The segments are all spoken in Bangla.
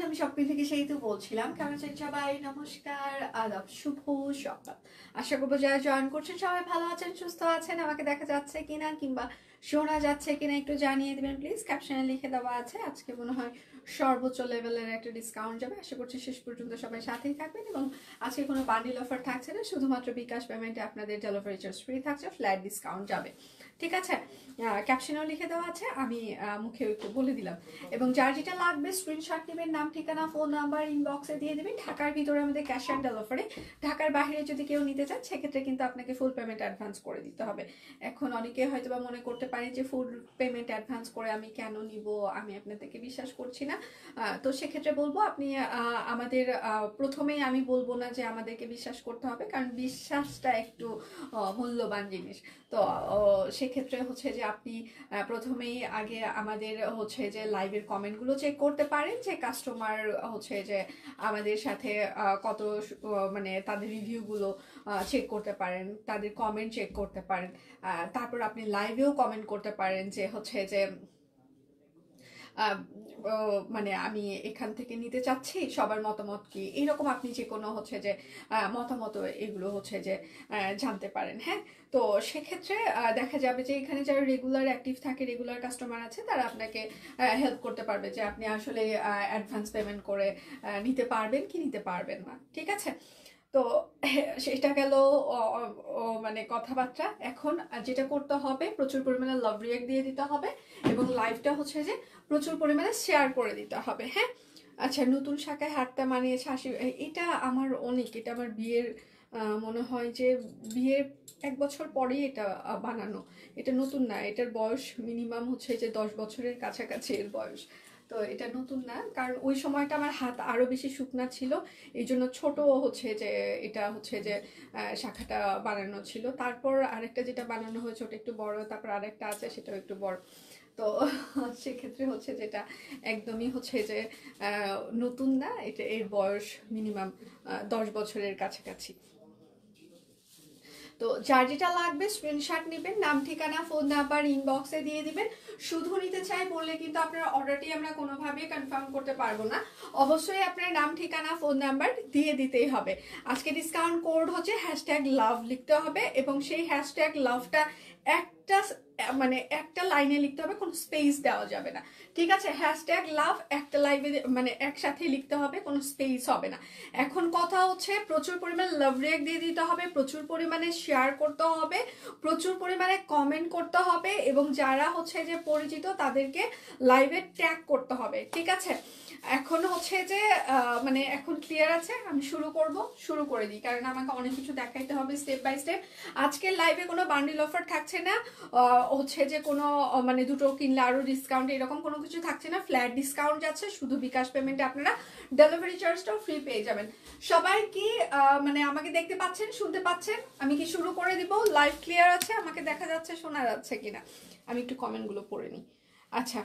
আমি স্বপ্ন থেকে সেই তো বলছিলাম। কেমন আছেন সবাই? নমস্কার, আদাব, শুভ সকাল। আশা করবো যারা জয়েন করছেন সবাই ভালো আছেন, সুস্থ আছেন। আমাকে দেখা যাচ্ছে কিনা কিংবা শোনা যাচ্ছে কিনা একটু জানিয়ে দিবেন প্লিজ। ক্যাপশনে লিখে দেওয়া আছে আজকে মনে হয় সর্বোচ্চ লেভেলের একটা ডিসকাউন্ট যাবে। আশা করছি শেষ পর্যন্ত সবাই সাথেই থাকবেন। এবং আজকে কোনো বান্ডিল অফার থাকছে না, শুধুমাত্র বিকাশ পেমেন্টে আপনাদের ডেলিভারি চার্জ ফ্রি থাকছে, ফ্ল্যাট ডিসকাউন্ট যাবে। ঠিক আছে, ক্যাপশনেও লিখে দেওয়া আছে, আমি মুখে একটু বলে দিলাম। এবং যার যেটা লাগবে স্ক্রিনশট নেবেন, নাম ঠিকানা ফোন নাম্বার ইনবক্সে দিয়ে দেবেন। ঢাকার ভিতরে আমাদের ক্যাশ অন ডেলিভারি, ঢাকার বাইরে যদি কেউ নিতে চান সেক্ষেত্রে কিন্তু আপনাকে ফুল পেমেন্ট অ্যাডভান্স করে দিতে হবে। এখন অনেকে হয়তো বা মনে করতে পারেন যে ফুল পেমেন্ট অ্যাডভান্স করে আমি কেন নিব, আমি আপনাদেরকে বিশ্বাস করছি না। তো সেক্ষেত্রে বলবো আপনি আমাদের প্রথমেই আমি বলবো না যে আমাদেরকে বিশ্বাস করতে হবে, কারণ বিশ্বাসটা একটু মূল্যবান জিনিস। তো সেক্ষেত্রে হচ্ছে যে আপনি প্রথমেই আগে আমাদের হচ্ছে যে লাইভের কমেন্টগুলো চেক করতে পারেন, যে কাস্টমার হচ্ছে যে আমাদের সাথে কত মানে তাদের রিভিউগুলো চেক করতে পারেন, তাদের কমেন্ট চেক করতে পারেন। তারপর আপনি লাইভেও কমেন্ট করতে পারেন যে হচ্ছে যে মানে আমি এখান থেকে নিতে চাচ্ছি, সবার মতামত কি, এইরকম আপনি যে কোনো হচ্ছে যে মতামত এগুলো হচ্ছে যে জানতে পারেন। হ্যাঁ, তো সেক্ষেত্রে দেখা যাবে যে এখানে যারা রেগুলার অ্যাক্টিভ থাকে, রেগুলার কাস্টমার আছে, তারা আপনাকে হেল্প করতে পারবে যে আপনি আসলে অ্যাডভান্স পেমেন্ট করে নিতে পারবেন কি নিতে পারবেন না। ঠিক আছে, তো সেটা গেল মানে কথাবার্তা। এখন যেটা করতে হবে, প্রচুর পরিমাণে লাভ রিঅ্যাক্ট দিয়ে দিতে হবে এবং লাইভটা হচ্ছে যে প্রচুর পরিমাণে শেয়ার করে দিতে হবে। হ্যাঁ, আচ্ছা, নতুন শাখায় হাঁটতে মানিয়েছে হাসি, এটা আমার অনেক, এটা আমার বিয়ের মনে হয় যে বিয়ের 1 বছর পরেই এটা বানানো। এটা নতুন না, এটার বয়স মিনিমাম হচ্ছে যে 10 বছরের কাছাকাছি এর বয়স। তো এটা নতুন না, কারণ ওই সময়টা আমার হাত আরো বেশি শুকনা ছিল, এই জন্য ছোট হচ্ছে যে এটা হচ্ছে যে শাখাটা বানানো ছিল। তারপর আরেকটা যেটা বানানো হয়েছে ওটা একটু বড়, তারপর আরেকটা আছে সেটাও একটু বড়। তো সেক্ষেত্রে হচ্ছে যেটা একদমই হচ্ছে যে নতুন না, এটা এর বয়স মিনিমাম 10 বছরের কাছাকাছি। তো যার যেটা লাগবে স্ক্রিনশট নেবেন, নাম ঠিকানা ফোন নাম্বার ইনবক্সে দিয়ে দিবেন। শুধু নিতে চাই বললে কিন্তু আপনার অর্ডারটি আমরা কোনোভাবেই কনফার্ম করতে পারবো না। অবশ্যই আপনার নাম ঠিকানা ফোন নাম্বার দিয়ে দিতেই হবে। আজকে ডিসকাউন্ট কোড হচ্ছে #লাভ লিখতে হবে, এবং সেই #লাভটা একটা মানে একটা লাইনে লিখতে হবে, কোনো স্পেস দেওয়া যাবে না। ঠিক আছে, #লাভ একটা লাইভে মানে একসাথে লিখতে হবে, কোনো স্পেস হবে না। এখন কথা হচ্ছে প্রচুর পরিমাণে লাভ রিঅ্যাক্ট দিয়ে দিতে হবে, প্রচুর পরিমাণে শেয়ার করতে হবে, প্রচুর পরিমাণে কমেন্ট করতে হবে, এবং যারা হচ্ছে যে পরিচিত তাদেরকে লাইভে ট্যাগ করতে হবে। ঠিক আছে, এখন হচ্ছে যে মানে এখন ক্লিয়ার আছে, আমি শুরু করে দিই, কারণ আমাকে অনেক কিছু দেখাইতে হবে স্টেপ বাই স্টেপ। আজকের লাইভে কোনো বান্ডিল অফার থাকছে না, হচ্ছে যে কোনো মানে দুটো কিনলে আরো ডিসকাউন্ট এরকম কোনো কিছু থাকছে না, ফ্ল্যাট ডিসকাউন্ট যাচ্ছে। শুধু বিকাশ পেমেন্টে আপনারা ডেলিভারি চার্জটাও ফ্রি পেয়ে যাবেন। সবাই কি মানে আমাকে দেখতে পাচ্ছেন, শুনতে পাচ্ছেন? আমি কি শুরু করে দিব? লাইভ ক্লিয়ার আছে? আমাকে দেখা যাচ্ছে, শোনা যাচ্ছে কিনা? আমি একটু কমেন্টগুলো পড়ে নিই। আচ্ছা,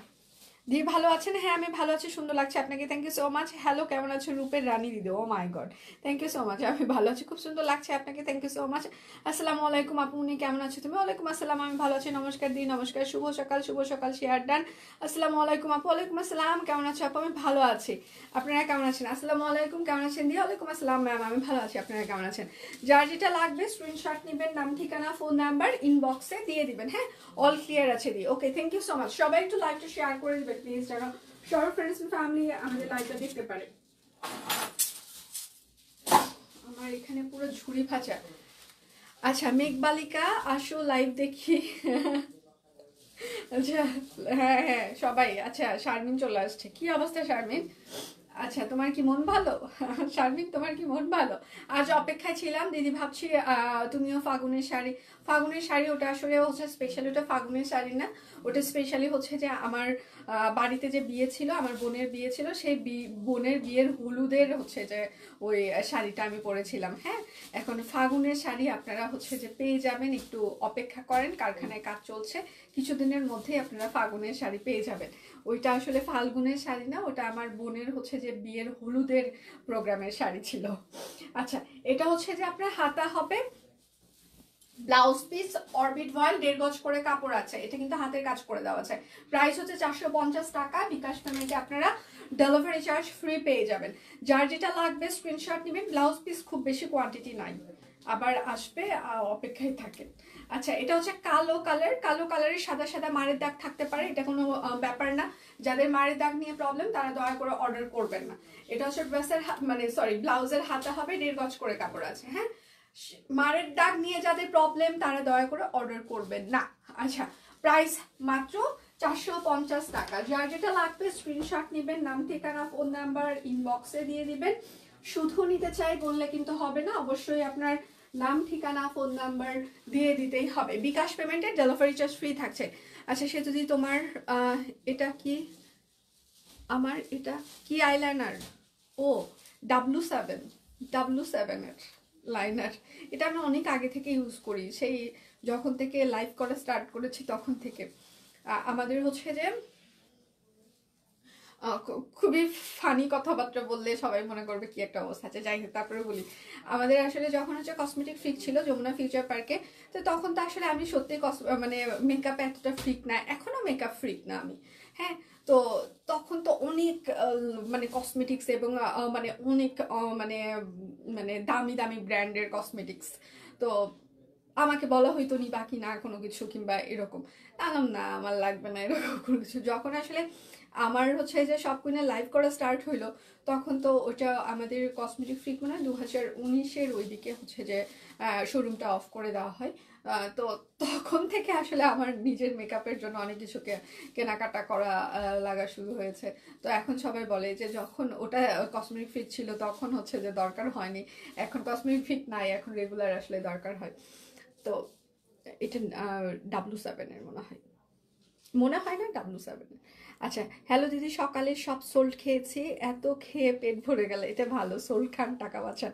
দি ভালো আছেন? হ্যাঁ, আমি ভালো আছি, সুন্দর লাগছে আপনাকে, thank you so much. Hello, কেমন আছো রূপের রানী দিদি? Oh my god, thank you so much. আমি ভালো আছি, খুব সুন্দর লাগছে আপনাকে, থ্যাংক ইউ সো মাচ। আসসালামু আলাইকুম আপু, উনি কেমন আছো তুমি? ওয়ালাইকুম আসসালাম, আমি ভালো আছি। নমস্কার দি, নমস্কার, শুভ সকাল, শেয়ার ডান। আসসালামু আলাইকুম আপু। ওয়ালাইকুম আসসালাম, কেমন আছো আপু? আমি ভালো আছি, আপনারা কেমন আছেন? আসসালামু আলাইকুম, কেমন আছেন দি? ওয়ালাইকুম আসসালাম ম্যাম, আমি ভালো আছি, আপনারা কেমন আছেন? যার যেটা লাগবে স্ক্রিনশট নেবেন, নাম ঠিকানা ফোন নাম্বার ইনবক্সে দিয়ে দিবেন। হ্যাঁ, অল ক্লিয়ার আছে দি। ওকে, থ্যাংক ইউ সো মাচ। সবাই একটু লাইভটা শেয়ার করে দিবেন প্লিজ, যেন সবার ফ্রেন্ডস এন্ড ফ্যামিলি আমাদের লাইভটা দেখতে পারে। আমার এখানে পুরো ঝুড়ি ভাজা। আচ্ছা, মেঘবালিকা আসো লাইভ দেখি। আচ্ছা, হ্যাঁ হ্যাঁ সবাই। আচ্ছা, শারমিন চলে আসছে, কি অবস্থা শারমিন? আচ্ছা, তোমার কি মন ভালো? শারমিন, তোমার কি মন ভালো? আজ অপেক্ষায় ছিলাম দিদি, ভাবছি তুমিও ফাগুনের শাড়ি ওটা আসলে হচ্ছে স্পেশালি, ওটা ফাগুনের শাড়ি না, ওটা স্পেশালি হচ্ছে যে আমার বাড়িতে যে বিয়ে ছিল, আমার বোনের বিয়ে ছিল, সেই বোনের বিয়ের হলুদের হচ্ছে যে ওই শাড়িটা আমি পরেছিলাম। হ্যাঁ, এখন ফাগুনের শাড়ি আপনারা হচ্ছে যে পেয়ে যাবেন, একটু অপেক্ষা করেন, কারখানায় কাজ চলছে, কিছুদিনের মধ্যেই আপনারা ফাগুনের শাড়ি পেয়ে যাবেন। ওইটা আসলে ফাল্গুনের শাড়ি না, ওটা আমার বোনের হচ্ছে যে বিয়ের হলুদের প্রোগ্রামের শাড়ি ছিল। আচ্ছা, এটা হচ্ছে যে আপনার হাতা হবে ব্লাউজ পিস অরবিট ভয়েল 1.5 গজ করে কাপড় আছে, এটা কিন্তু হাতের কাজ করে দেওয়া আছে। প্রাইস হচ্ছে 450 টাকা। বিকাশ পেমেন্টে আপনারা ডেলিভারি চার্জ ফ্রি পেয়ে যাবেন। যার যেটা লাগবে স্ক্রিনশট নেবেন। ব্লাউজ পিস খুব বেশি কোয়ান্টিটি নাই, আবার আসবে, অপেক্ষায় থাকেন। আচ্ছা, এটা হচ্ছে কালো কালার। কালো কালারের সাদা সাদা মারের দাগ থাকতে পারে, এটা কোনো ব্যাপার না। যাদের মারের দাগ নিয়ে প্রবলেম তারা দয়া করে অর্ডার করবেন না। এটা হচ্ছে ড্রেসের মানে সরি ব্লাউজের হাতা হবে, 1.5 গজ করে কাপড় আছে। হ্যাঁ, মারের দাগ নিয়ে যাদের প্রবলেম তারা দয়া করে অর্ডার করবেন না। আচ্ছা, প্রাইস মাত্র 450 টাকা। যার যেটা লাগবে স্ক্রিনশট নেবেন, নাম ঠিকানা ফোন নাম্বার ইনবক্সে দিয়ে দিবেন। শুধু নিতে চাই বললে কিন্তু হবে না, অবশ্যই আপনার নাম ঠিকানা ফোন নাম্বার দিয়ে দিতেই হবে। বিকাশ পেমেন্টে ডেলিভারি চার্জ ফ্রি থাকছে। আচ্ছা, সে যদি তোমার এটা কি, আমার এটা কি আইলাইনার, ও W7 এর লাইনার। এটা আমি অনেক আগে থেকে ইউজ করি, সেই যখন থেকে লাইভ করা স্টার্ট করেছি তখন থেকে। আমাদের হচ্ছে যে খুবই ফানি কথাবার্তা বললে সবাই মনে করবে কি একটা অবস্থা আছে, যাই হোক তারপরে বলি। আমাদের আসলে যখন হচ্ছে কসমেটিক ফ্রিক ছিল যমুনা ফিউচার পার্কে, তো তখন তো আসলে আমি সত্যি মানে মেকআপ এতটা ফ্রিক না, এখনো মেকআপ ফ্রিক না আমি। হ্যাঁ, তো তখন তো অনেক মানে কসমেটিক্স এবং মানে অনেক মানে মানে দামি দামি ব্র্যান্ডের কসমেটিক্স, তো আমাকে বলা হইতো নিবা কি না কোনো কিছু কিংবা এরকম। আলাম না, আমার লাগবে না এরকম কোনো কিছু। যখন আসলে আমার হচ্ছে যে সব কুইনে লাইভ করা স্টার্ট হইলো, তখন তো ওটা আমাদের কসমেটিক ফ্রিক মানে 2019-এর ওই দিকে হচ্ছে যে শোরুমটা অফ করে দেওয়া হয়। তো তখন থেকে আসলে আমার নিজের মেকআপের জন্য অনেক কিছু কেনাকাটা করা লাগা শুরু হয়েছে। তো এখন সবাই বলে যে যখন ওটা কসমেটিক ফ্রিক ছিল তখন হচ্ছে যে দরকার হয়নি, এখন কসমেটিক ফ্রিক নাই, এখন রেগুলার আসলে দরকার হয়। তো এটা W7 এর মনে হয় না W7 এর। আচ্ছা, হ্যালো দিদি, সকালে সব সোল্ড খেয়েছি, এত খেয়ে পেট ভরে গেল, এটা ভালো, সোল্ড খান টাকা বাঁচান।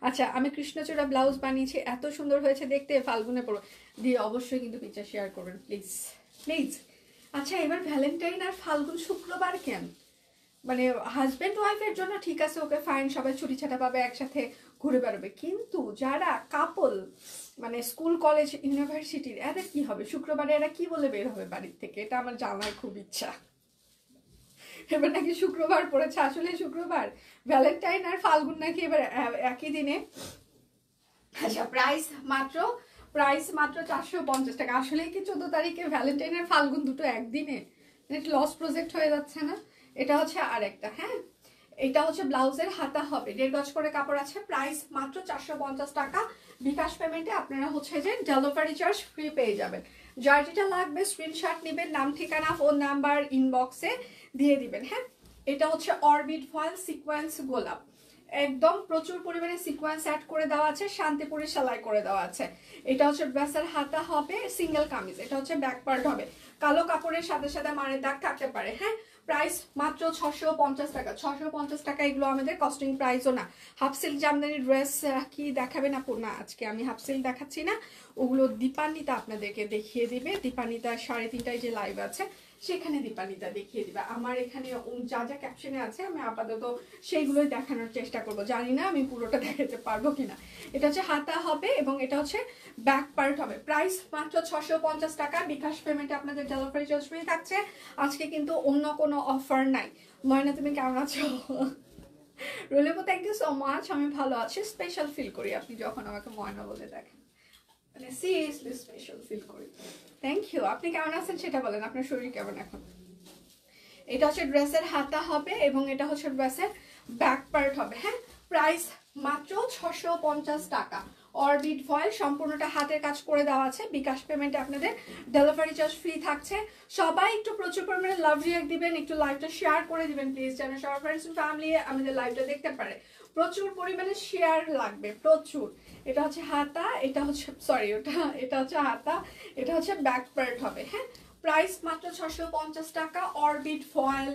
আচ্ছা, আমি কৃষ্ণচূড়া ব্লাউজ বানিয়েছি, এত সুন্দর হয়েছে দেখতে, ফাল্গুনে পড়ো দিয়ে অবশ্যই কিন্তু পিকচার শেয়ার করবেন প্লিজ প্লিজ। আচ্ছা, এবার ভ্যালেন্টাইন আর ফাল্গুন শুক্রবার কেন? মানে হাজব্যান্ড ওয়াইফের জন্য ঠিক আছে, ওকে ফাইন, সবাই ছুটি ছাটা পাবে, একসাথে ঘুরে বেড়াবে, কিন্তু যারা কাপল মানে স্কুল কলেজ ইউনিভার্সিটির, এদের কি হবে? শুক্রবারে এরা কি বলে বের হবে বাড়ির থেকে? এটা আমার জানার খুব ইচ্ছা। এবার নাকি শুক্রবার পড়েছে, আসলে শুক্রবার ভ্যালেন্টাইন আর ফাল্গুন নাকি এবার একই দিনে। আচ্ছা, প্রাইস মাত্র 450 টাকা। আসলে কি 14 তারিখে ভ্যালেন্টাইন আর ফাল্গুন দুটো একদিনে? লস প্রজেক্ট হয়ে যাচ্ছে না? এটা হচ্ছে আরেকটা। হ্যাঁ, এটা হচ্ছে ব্লাউজের হাতা হবে, 1.5 গজ করে কাপড় আছে। প্রাইস মাত্র 450 টাকা। বিকাশ পেমেন্টে আপনারা হচ্ছে যে ডেলিভারি চার্জ ফ্রি পেয়ে যাবেন। যার যেটা লাগবে স্ক্রিনশট নেবেন, নাম ঠিকানা ফোন নাম্বার ইনবক্সে দিয়ে দিবেন। হ্যাঁ, এটা হচ্ছে অরবিট ভয়েল সিকোয়েন্স গোলাপ, একদম প্রচুর পরিমাণে সিকোয়েন্স অ্যাড করে দেওয়া আছে, শান্তিপুরে সেলাই করে দেওয়া আছে। এটা হচ্ছে ড্রেসের হাতা হবে, সিঙ্গেল কামিজ। এটা হচ্ছে ব্যাক পার্ট হবে, কালো কাপড়ের সাথে সাথে মারের দাগ থাকতে পারে। হ্যাঁ, প্রাইস মাত্র 650 টাকা। 650 টাকা, এগুলো আমাদের কস্টিং প্রাইসও না। হাফ সিল্ক জামদানি ড্রেস কি দেখাবেন আপু? না, আজকে আমি হাফ সিল্ক দেখাচ্ছি না, ওগুলো দীপান্বিতা আপনাদেরকে দেখিয়ে দিবে। দীপান্বিতা 3:30টায় যে লাইভ আছে সেখানে দীপান্বিতা দেখিয়ে দিবে। আমার এখানে যা যা ক্যাপশনে আছে আমি আপাতত সেইগুলোই দেখানোর চেষ্টা করব, জানি না আমি পুরোটা দেখাতে পারবো কিনা। এটা হচ্ছে হাতা হবে এবং এটা হচ্ছে ব্যাক পার্ট হবে। প্রাইস মাত্র 650 টাকা। বিকাশ পেমেন্টে আপনাদের ডেলিভারি চার্জ ফ্রি থাকছে। আজকে কিন্তু অন্য কোনো অফার নাই। ময়না, তুমি কেমন আছো? রুলেপু, থ্যাংক ইউ সো মাচ। আমি ভালো আছি, স্পেশাল ফিল করি আপনি যখন আমাকে ময়না বলে দেখেন, মানে সিরিয়াসলি স্পেশাল ফিল করি। Thank you. আপনি কেমন আছেন সেটা বলেন, আপনার শরীর কেমন এখন? এটা হচ্ছে ড্রেসের হাতা হবে এবং এটা হচ্ছে ড্রেসের ব্যাক পার্ট হবে। হ্যাঁ, প্রাইস মাত্র 650 টাকা। অরবিট ভয়েল সম্পূর্ণটা হাতের কাজ করে দেওয়া আছে। বিকাশ পেমেন্টে আপনাদের ডেলিভারি চার্জ ফ্রি থাকছে। সবাই একটু প্রচুর পরিমাণে লাভ রিয়াক্ট দিবেন, একটু লাইভটা শেয়ার করে দিবেন প্লিজ, যেন সবার ফ্রেন্ডস ফ্যামিলি আমাদের লাইভটা দেখতে পারে। প্রচুর পরিমাণে শেয়ার লাগবে, প্রচুর। এটা হচ্ছে হাতা, এটা হচ্ছে সরি এটা হচ্ছে হাতা, এটা হচ্ছে ব্যাক পার্ট হবে। হ্যাঁ, প্রাইস মাত্র 650 টাকা। Orbit foil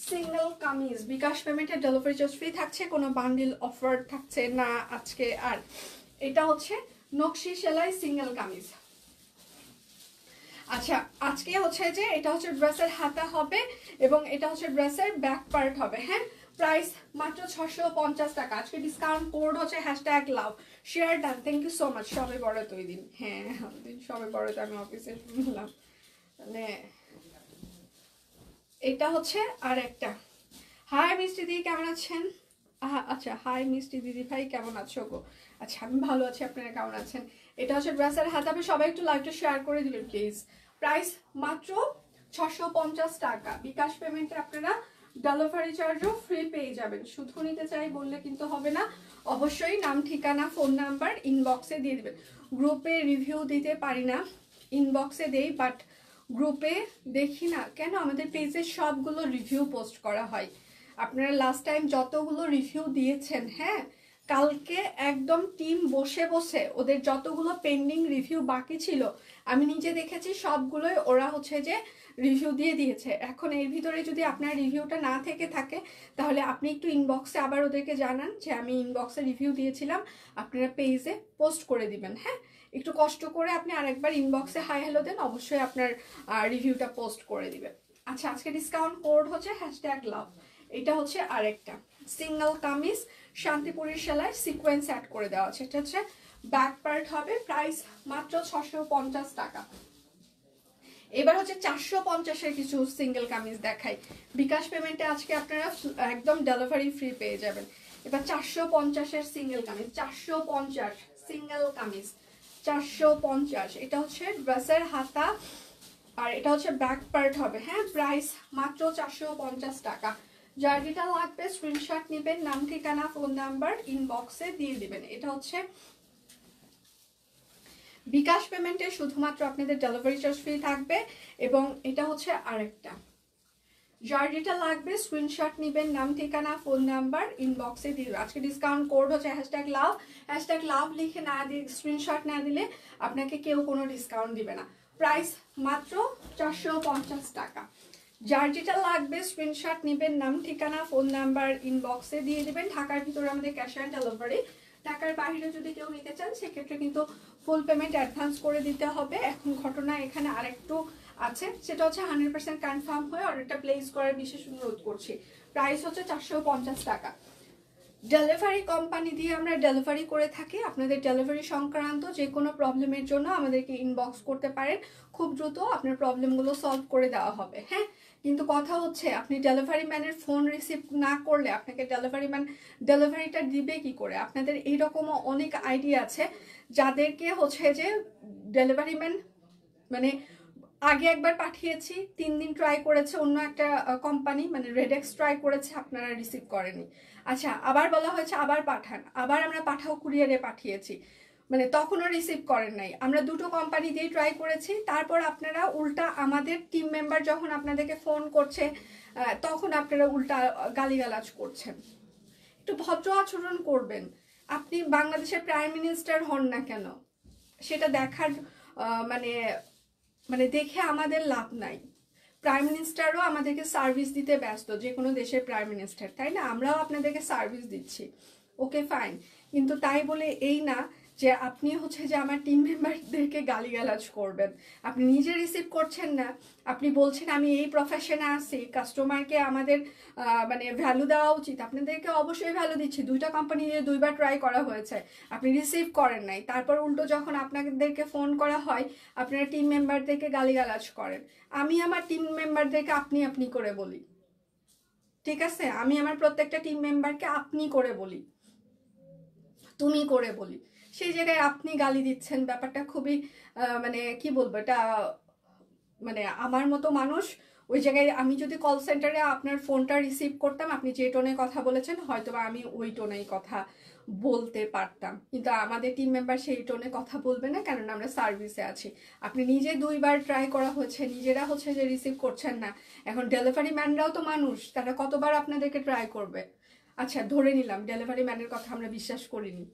single kameez. BKash পেমেন্টের ডেলিভারি চার্জ ফ্রি থাকছে, কোনো বান্ডিল অফার থাকছে না আজকে আর। এটা হচ্ছে নকশি সেলাই সিঙ্গেল কামিজ। আচ্ছা, আজকে হচ্ছে যে এটা হচ্ছে ড্রেসের হাতা হবে এবং এটা হচ্ছে ড্রেসের ব্যাক পার্ট হবে। হ্যাঁ, প্রাইস মাত্র 650 টাকা। আজকে ডিসকাউন্ট কোড হচ্ছে #love share done. Thank you so much. সবে বড় তো ওই দিন, হ্যাঁ দিন সবে বড় তো আমি অফিসে শুনলাম। মানে এটা হচ্ছে আর একটা। হাই মিষ্টি দিদি কেমন আছেন? আচ্ছা হাই মিষ্টি দিদি ভাই কেমন আছো গো? আচ্ছা আমি ভালো আছি, আপনারা কেমন আছেন? এটা হচ্ছে ড্রেসের হাত। আপনি সবাই একটু লাইভটা শেয়ার করে দিবেন প্লিজ। প্রাইস মাত্র 650 টাকা। বিকাশ পেমেন্টে আপনারা ডেলিভারি চার্জও ফ্রি পেয়ে যাবেন। শুধু নিতে চাই বললে কিন্তু হবে না, অবশ্যই নাম ঠিকানা ফোন নাম্বার ইনবক্সে দিয়ে দিবেন। গ্রুপে রিভিউ দিতে পারি না, ইনবক্সে দেই, বাট গ্রুপে দেখি না কেন, আমাদের পেজে সবগুলো রিভিউ পোস্ট করা হয়। আপনারা লাস্ট টাইম যতগুলো রিভিউ দিয়েছেন, হ্যাঁ কালকে একদম টিম বসে বসে ওদের যতগুলো পেন্ডিং রিভিউ বাকি ছিল আমি নিজে দেখেছি, সবগুলোই ওরা হচ্ছে যে রিভিউ দিয়ে দিয়েছে। এখন এর ভিতরে যদি আপনার রিভিউটা না থেকে থাকে তাহলে আপনি একটু ইনবক্সে আবার ওদেরকে জানান যে আমি ইনবক্সে রিভিউ দিয়েছিলাম, আপনারা পেজে পোস্ট করে দিবেন। হ্যাঁ একটু কষ্ট করে আপনি আরেকবার ইনবক্সে হাই হ্যালো দেন, অবশ্যই আপনার রিভিউটা পোস্ট করে দিবেন। আচ্ছা আজকে ডিসকাউন্ট কোড হচ্ছে #লাভ। এটা হচ্ছে আরেকটা সিঙ্গেল কামিজ, শান্তিপুরের সেলায় সিকোয়েন্স অ্যাড করে দেওয়া আছে। এটা হচ্ছে ব্যাক পার্ট হবে। প্রাইস মাত্র 650 টাকা। এবার হচ্ছে 450-এর কিছু সিঙ্গেল কামিজ দেখাই। বিকাশ পেমেন্টে আজকে আপনারা একদম ডেলিভারি ফ্রি পেয়ে যাবেন। এবার 450-এর সিঙ্গেল কামিজ, 450 সিঙ্গেল কামিজ 450। এটা হচ্ছে ড্রেসের হাতা আর এটা হচ্ছে ব্যাক পার্ট হবে। হ্যাঁ প্রাইস মাত্র 450 টাকা। যার যেটা লাগবে স্ক্রিনশট নেবেন, নাম ঠিকানা ফোন নাম্বার ইনবক্সে দিয়ে দিবেন। এটা হচ্ছে বিকাশ পেমেন্টে শুধুমাত্র আপনাদের ডেলিভারি চার্জ ফ্রি থাকবে। এবং এটা হচ্ছে আরেকটা, যার যেটা লাগবে স্ক্রিনশট নেবেন, নাম ঠিকানা ফোন নাম্বার ইনবক্সে দিয়ে দেবেন। আজকে ডিসকাউন্ট কোড হচ্ছে #লাভ। #লাভ লিখে না দিয়ে স্ক্রিনশট না দিলে আপনাকে কেউ কোনো ডিসকাউন্ট দিবে না। প্রাইস মাত্র 450 টাকা। যার যেটা লাগবে স্ক্রিনশট নেবেন, নাম ঠিকানা ফোন নাম্বার ইনবক্সে দিয়ে দেবেন। ঢাকার ভিতরে আমাদের ক্যাশ অন ডেলিভারি, ঢাকার বাইরে যদি কেউ নিতে চান সেক্ষেত্রে কিন্তু ফুল পেমেন্ট অ্যাডভান্স করে দিতে হবে। এখন ঘটনা এখানে আরেকটু আছে, সেটা হচ্ছে 100% কনফার্ম হয়ে অর্ডারটা প্লেস করার বিশেষ অনুরোধ করছি। প্রাইস হচ্ছে 450 টাকা। ডেলিভারি কোম্পানি দিয়ে আমরা ডেলিভারি করে থাকি। আপনাদের ডেলিভারি সংক্রান্ত যে কোনো প্রবলেমের জন্য আমাদেরকে ইনবক্স করতে পারেন, খুব দ্রুত আপনার প্রবলেমগুলো সলভ করে দেওয়া হবে। হ্যাঁ কিন্তু কথা হচ্ছে আপনি ডেলিভারি ম্যানের ফোন রিসিভ না করলে আপনাকে ডেলিভারি ম্যান ডেলিভারিটা দিবে কি করে? আপনাদের এইরকমও অনেক আইডিয়া আছে যাদেরকে হচ্ছে যে ডেলিভারি ম্যান মানে আগে একবার পাঠিয়েছি, 3 দিন ট্রাই করেছে অন্য একটা কোম্পানি, মানে রেডেক্স ট্রাই করেছে, আপনারা রিসিভ করেনি। আচ্ছা আবার বলা হয়েছে আবার পাঠান, আবার আমরা পাঠাও কুরিয়ারে পাঠিয়েছি, মানে তখনও রিসিভ করেন নাই। আমরা দুটো কোম্পানি দিয়ে ট্রাই করেছি, তারপর আপনারা উল্টা আমাদের টিম মেম্বার যখন আপনাদেরকে ফোন করছে তখন আপনারা উল্টা গালিগালাজ করছেন। একটু ভদ্র আচরণ করবেন। আপনি বাংলাদেশের প্রাইম মিনিস্টার হন না কেন সেটা দেখার মানে মানে দেখে আমাদের লাভ নাই। প্রাইম মিনিস্টারও আমাদেরকে সার্ভিস দিতে ব্যস্ত, যে কোনো দেশের প্রাইম মিনিস্টার, তাই না? আমরাও আপনাদেরকে সার্ভিস দিচ্ছি, ওকে ফাইন। কিন্তু তাই বলে এই না যে আপনি হচ্ছে যে আমার টিম মেম্বারদেরকে গালিগালাজ করবেন। আপনি নিজে রিসিভ করছেন না, আপনি বলছেন আমি এই প্রফেশনে আছি, কাস্টমারকে আমাদের মানে ভ্যালু দেওয়া উচিত। আপনাদেরকে অবশ্যই ভ্যালু দিচ্ছি, দুইটা কোম্পানি দিয়ে 2বার ট্রাই করা হয়েছে, আপনি রিসিভ করেন নাই। তারপর উল্টো যখন আপনাদেরকে ফোন করা হয় আপনারা টিম মেম্বারদেরকে গালিগালাজ করেন। আমি আমার টিম মেম্বারদেরকে আপনি আপনি করে বলি, ঠিক আছে? আমি আমার প্রত্যেকটা টিম মেম্বারকে আপনি করে বলি, তুমি করে বলি। সেই জায়গায় আপনি গালি দিচ্ছেন, ব্যাপারটা খুবই মানে কি বলবো, এটা মানে আমার মতো মানুষ ওই জায়গায় আমি যদি কল সেন্টারে আপনার ফোনটা রিসিভ করতাম, আপনি যে টোনে কথা বলেছেন হয়তো আমি ওই টোনেই কথা বলতে পারতাম, কিন্তু আমাদের টিম মেম্বার সেই টোনে কথা বলবে না, কেননা আমরা সার্ভিসে আছি। আপনি নিজে 2বার ট্রাই করা হচ্ছে, নিজেরা হচ্ছে যে রিসিভ করছেন না। এখন ডেলিভারি ম্যানরাও তো মানুষ, তারা কতবার আপনাদেরকে ট্রাই করবে? আচ্ছা ধরে নিলাম ডেলিভারি ম্যানের কথা আমরা বিশ্বাস করিনি,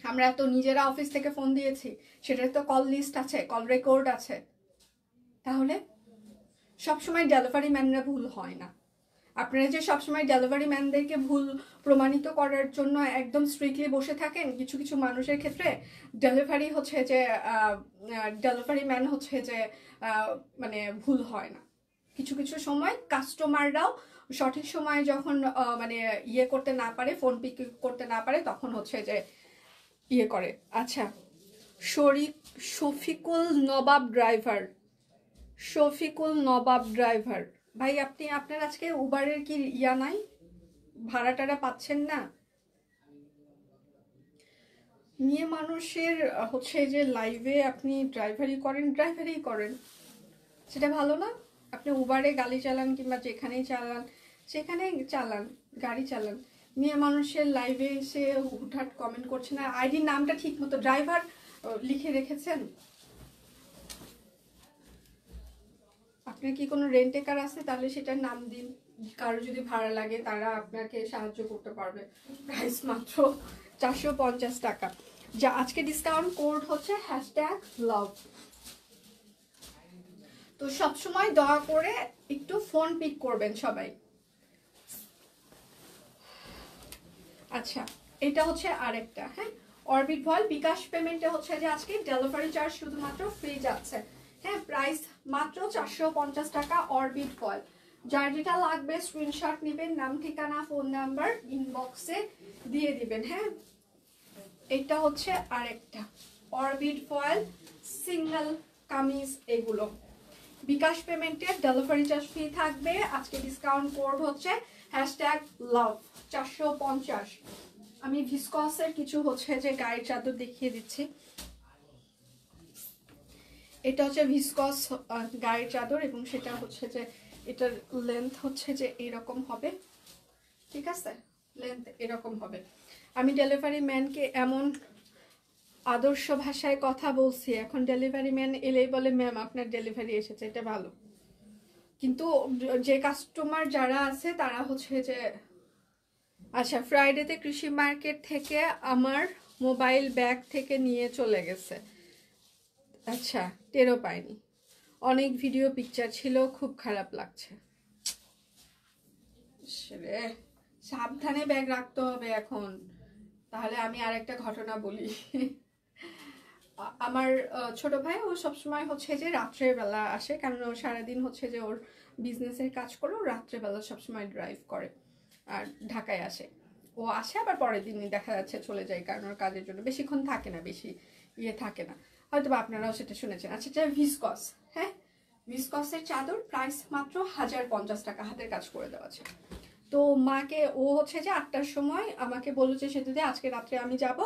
আমরা তো নিজেরা অফিস থেকে ফোন দিয়েছি, সেটার তো কল লিস্ট আছে, কল রেকর্ড আছে। তাহলে সবসময় ডেলিভারি ম্যানরা ভুল হয় না। আপনারা যে সবসময় ডেলিভারি ম্যানদেরকে ভুল প্রমাণিত করার জন্য একদম স্ট্রিক্টলি বসে থাকেন, কিছু কিছু মানুষের ক্ষেত্রে ডেলিভারি হচ্ছে যে ডেলিভারি ম্যান হচ্ছে যে মানে ভুল হয় না। কিছু কিছু সময় কাস্টমাররাও সঠিক সময়ে যখন মানে ইয়ে করতে না পারে, ফোন পিক করতে না পারে, তখন হচ্ছে যে ইয়ে করে। আচ্ছা, শফিকুল নবাব ড্রাইভার, শফিকুল নবাব ড্রাইভার ভাই, আপনি আপনার আজকে উবারের কি ইয়া নাই, ভাড়া টাড়া পাচ্ছেন না? মেয়ে মানুষের হচ্ছে যে লাইভে আপনি ড্রাইভারি করেন, সেটা ভালো না? আপনি উবারে গাড়ি চালান কিংবা যেখানেই চালান, সেখানেই চালান, গাড়ি চালান। মেয়ে মানুষের লাইভে এসে হুটহাট কমেন্ট করছে না। আইডির নামটা ঠিক মতো ড্রাইভার লিখে রেখেছেন? আপনার কি কোনো রেন্টেকার আছে? তাহলে সেটার নাম দিন। কারো যদি ভাড়া লাগে তারা আপনাকে সাহায্য করতে পারবে। প্রাইস মাত্র 450 টাকা। যা আজকে ডিসকাউন্ট কোড হচ্ছে #লাভ। তো সবসময় দয়া করে একটু ফোন পিক করবেন সবাই। আচ্ছা, এটা হচ্ছে আরেকটা, হ্যাঁ, অরবিট ভয়েল। বিকাশ পেমেন্টে হচ্ছে যে আজকে ডেলিভারি চার্জ শুধুমাত্র ফ্রি যাচ্ছে, হ্যাঁ, প্রাইস মাত্র 450 টাকা অরবিট ভয়েল। যার যেটা লাগবে স্ক্রিনশট নেবেন, নাম ঠিকানা ফোন নাম্বার ইনবক্সে দিয়ে দিবেন, হ্যাঁ। এটা হচ্ছে আরেকটা অরবিট ভয়েল সিঙ্গেল কামিজ, এগুলো বিকাশ পেমেন্টের ডেলিভারি চার্জ ফ্রি থাকবে। আজকে ডিসকাউন্ট কোড হচ্ছে #লাভ 450। আমি ভিসকসের কিছু হচ্ছে যে গায়ের চাদর দেখিয়ে দিচ্ছি। এটা হচ্ছে ভিসকস গায়ের চাদর, এবং সেটা হচ্ছে যে এটার লেন্থ হচ্ছে যে এরকম হবে, ঠিক আছে, লেন্থ এরকম হবে। আমি ডেলিভারি ম্যানকে এমন আদর্শ ভাষায় কথা বলছি, এখন ডেলিভারি ম্যান এলেই বলে ম্যাম আপনার ডেলিভারি এসেছে, এটা ভালো। কিন্তু যে কাস্টমার যারা আছে তারা হচ্ছে যে, আচ্ছা, ফ্রাইডেতে কৃষি মার্কেট থেকে আমার মোবাইল ব্যাগ থেকে নিয়ে চলে গেছে। আচ্ছা, টেরও পাইনি। অনেক ভিডিও পিকচার ছিল, খুব খারাপ লাগছে। রে, সাবধানে ব্যাগ রাখতে হবে এখন। তাহলে আমি আর একটা ঘটনা বলি। আমার ছোট ভাই, ও সবসময় হচ্ছে যে রাত্রের বেলা আসে, কারণ ও সারাদিন হচ্ছে যে ওর বিজনেসের কাজ করে, ও রাত্রেবেলা সবসময় ড্রাইভ করে আর ঢাকায় আসে। ও আসে আবার পরের দিনই দেখা যাচ্ছে চলে যায়, কারণ ওর কাজের জন্য বেশিক্ষণ থাকে না, বেশি ইয়ে থাকে না, হয়তো বা আপনারাও সেটা শুনেছেন। আচ্ছা, এটা ভিসকস, হ্যাঁ, ভিসকসের চাদর, প্রাইস মাত্র 1050 টাকা, হাতের কাজ করে দেওয়া আছে। তো মাকে, ও হচ্ছে যে 8টার সময় আমাকে বললো যে সেটা দিয়ে আজকে রাত্রে আমি যাব,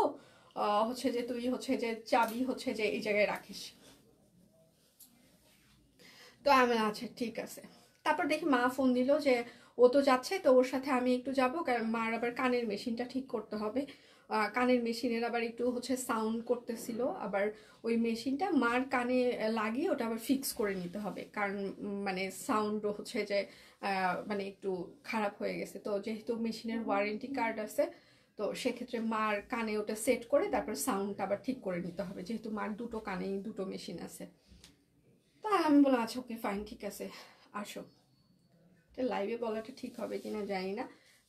হচ্ছে যে তুই হচ্ছে যে চাবি হচ্ছে যে এই জায়গায় রাখিস। তো আমি আচ্ছা ঠিক আছে। তারপর দেখি মা ফোন দিল যে ও তো যাচ্ছে, তো ওর সাথে আমি একটু যাব, কারণ মার আবার কানের মেশিনটা ঠিক করতে হবে। কানের মেশিনের আবার একটু হচ্ছে সাউন্ড করতেছিল, আবার ওই মেশিনটা মার কানে লাগিয়ে ওটা আবার ফিক্স করে নিতে হবে, কারণ মানে সাউন্ডও হচ্ছে যে মানে একটু খারাপ হয়ে গেছে। তো যেহেতু মেশিনের ওয়ারেন্টি কার্ড আছে, তো সেক্ষেত্রে মার কানে ওটা সেট করে তারপর সাউন্ডটা আবার ঠিক করে নিতে হবে, যেহেতু মার দুটো কানেই দুটো মেশিন আছে। তা আমি বললাম আচ্ছা ওকে ফাইন, ঠিক আছে, আসো। লাইভে বলাটা ঠিক হবে কিনা জানি না।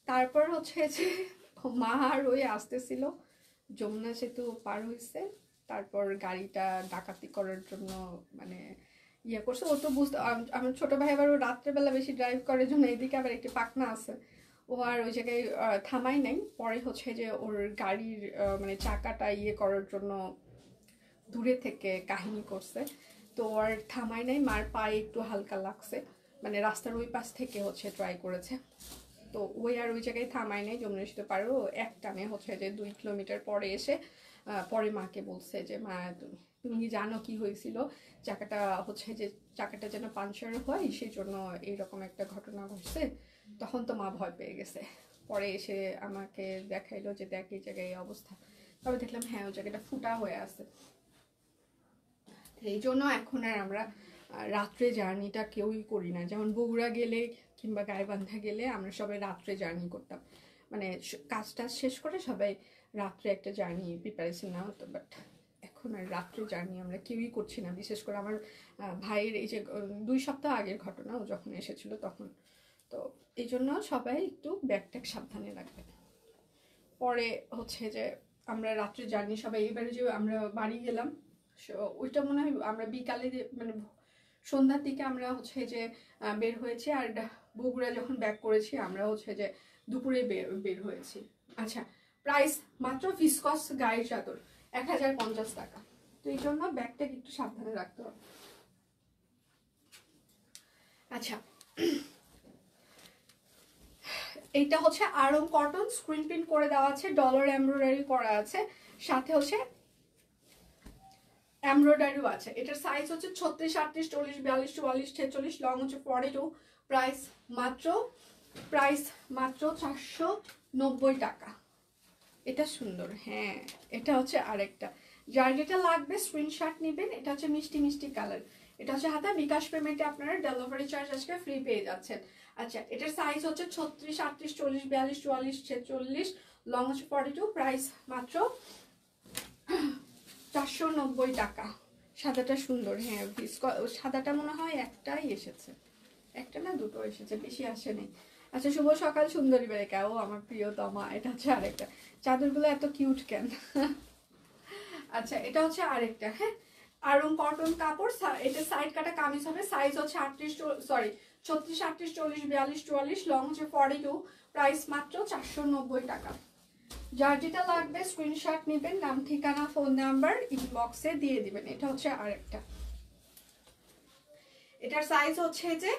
তারপর হচ্ছে যে মা আর ওই আসতেছিল, যমুনা সেতু পার হয়েছে, তারপর গাড়িটা ডাকাতি করার জন্য মানে ইয়ে করছে। ও তো বুঝতে, আমার ছোট ভাই আবার ও রাত্রেবেলা বেশি ড্রাইভ করার জন্য, এদিকে আবার একটি পাকনা আছে, ও আর ওই জায়গায় থামাই নাই। পরে হচ্ছে যে ওর গাড়ির মানে চাকাটা ইয়ে করার জন্য দূরে থেকে কাহিনী করছে, তো আর থামাই নাই। মার পায়ে একটু হালকা লাগছে, মানে রাস্তার ওই পাশ থেকে হচ্ছে ট্রাই করেছে, তো ওই আর ওই জায়গায় থামাই নাই। যমুনা সেতু পারও এক টানে হচ্ছে যে 2 কিলোমিটার পরে এসে পরে মাকে বলছে যে মা তুমি কি জানো কি হয়েছিল, চাকাটা হচ্ছে যে চাকাটা যেন পাঞ্চার হয়, সেই জন্য এইরকম একটা ঘটনা ঘটছে। তখন তো মা ভয় পেয়ে গেছে, পরে এসে আমাকে দেখাইলো যে দেখ এই জায়গায় এই অবস্থা। তবে দেখলাম হ্যাঁ ওই জায়গাটা ফুটা হয়ে আছে। এই জন্য এখন আর আমরা রাত্রে জার্নিটা কেউই করি না। যেমন বগুড়া গেলে কিংবা গাইবান্ধা গেলে আমরা সবাই রাত্রে জার্নি করতাম, মানে কাজটা শেষ করে সবাই রাত্রে একটা জার্নি প্রিপারেশন নেওয়া হতো। বাট এখন আর রাত্রে জার্নি আমরা কেউই করছি না। বিশেষ করে আমার ভাইয়ের এই যে 2 সপ্তাহ আগের ঘটনা, ও যখন এসেছিল তখন। তো এই জন্য সবাই একটু ব্যাগ ট্যাগ সাবধানে রাখবে। পরে হচ্ছে যে আমরা রাত্রে জার্নি সবাই, এবারে যে আমরা বাড়ি গেলাম ওইটা মনে হয় আমরা বিকালে মানে সন্ধ্যার দিকে আমরা হচ্ছে যে বের হয়েছি, আর বগুড়া যখন ব্যাক করেছি আমরা হচ্ছে যে দুপুরে বের হয়েছি। আচ্ছা, প্রাইস মাত্র ভিসকস গায়ের চাদর 1050 টাকা। তো এই জন্য ব্যাগটাকে একটু সাবধানে রাখতে হবে। আচ্ছা, এইটা হচ্ছে আরং কটন, স্ক্রিন প্রিন্ট করে দেওয়া আছে, ডলার এমব্রয়ডারি করা আছে, সাথে হচ্ছে এমব্রয়ডারিও আছে। এটার সাইজ হচ্ছে 36, 38, 40, 42, 44, 46, লং হচ্ছে 42। প্রাইস মাত্র 490 টাকা। এটা সুন্দর, হ্যাঁ এটা হচ্ছে আরেকটা, যার যেটা লাগবে স্ক্রিনশট নেবেন। এটা হচ্ছে মিষ্টি মিষ্টি কালার, এটা হচ্ছে হাতা। বিকাশ পেমেন্টে আপনারা ডেলিভারি চার্জ আজকে ফ্রি পেয়ে যাচ্ছেন। আচ্ছা, এটার সাইজ হচ্ছে 36, 38, 40, 42, 44, 46, লং হচ্ছে 42। প্রাইস মাত্র 490 টাকা। সাদাটা সুন্দর, হ্যাঁ সাদাটা মনে হয় একটাই এসেছে, একটা না দুটো এসেছে, বেশি আসেনি। আচ্ছা, শুভ সকাল সুন্দরী বেরেকা, ও আমার প্রিয়তমা। এটা হচ্ছে আরেকটা, চাদরগুলো এত কিউট কেন। আচ্ছা, এটা হচ্ছে আরেকটা, হ্যাঁ আরং কটন কাপড়। এটা সাইড কাটা কামিজ হবে, সাইজ হচ্ছে 36, 38, 40, 42, 44, লং হচ্ছে 42। প্রাইস মাত্র 490 টাকা। যার যেটা লাগবে স্ক্রিনশট নেবেন, নাম ঠিকানা ফোন নাম্বার ইনবক্সে দিয়ে দিবেন। এটা হচ্ছে আরেকটা, এটার সাইজ হচ্ছে যে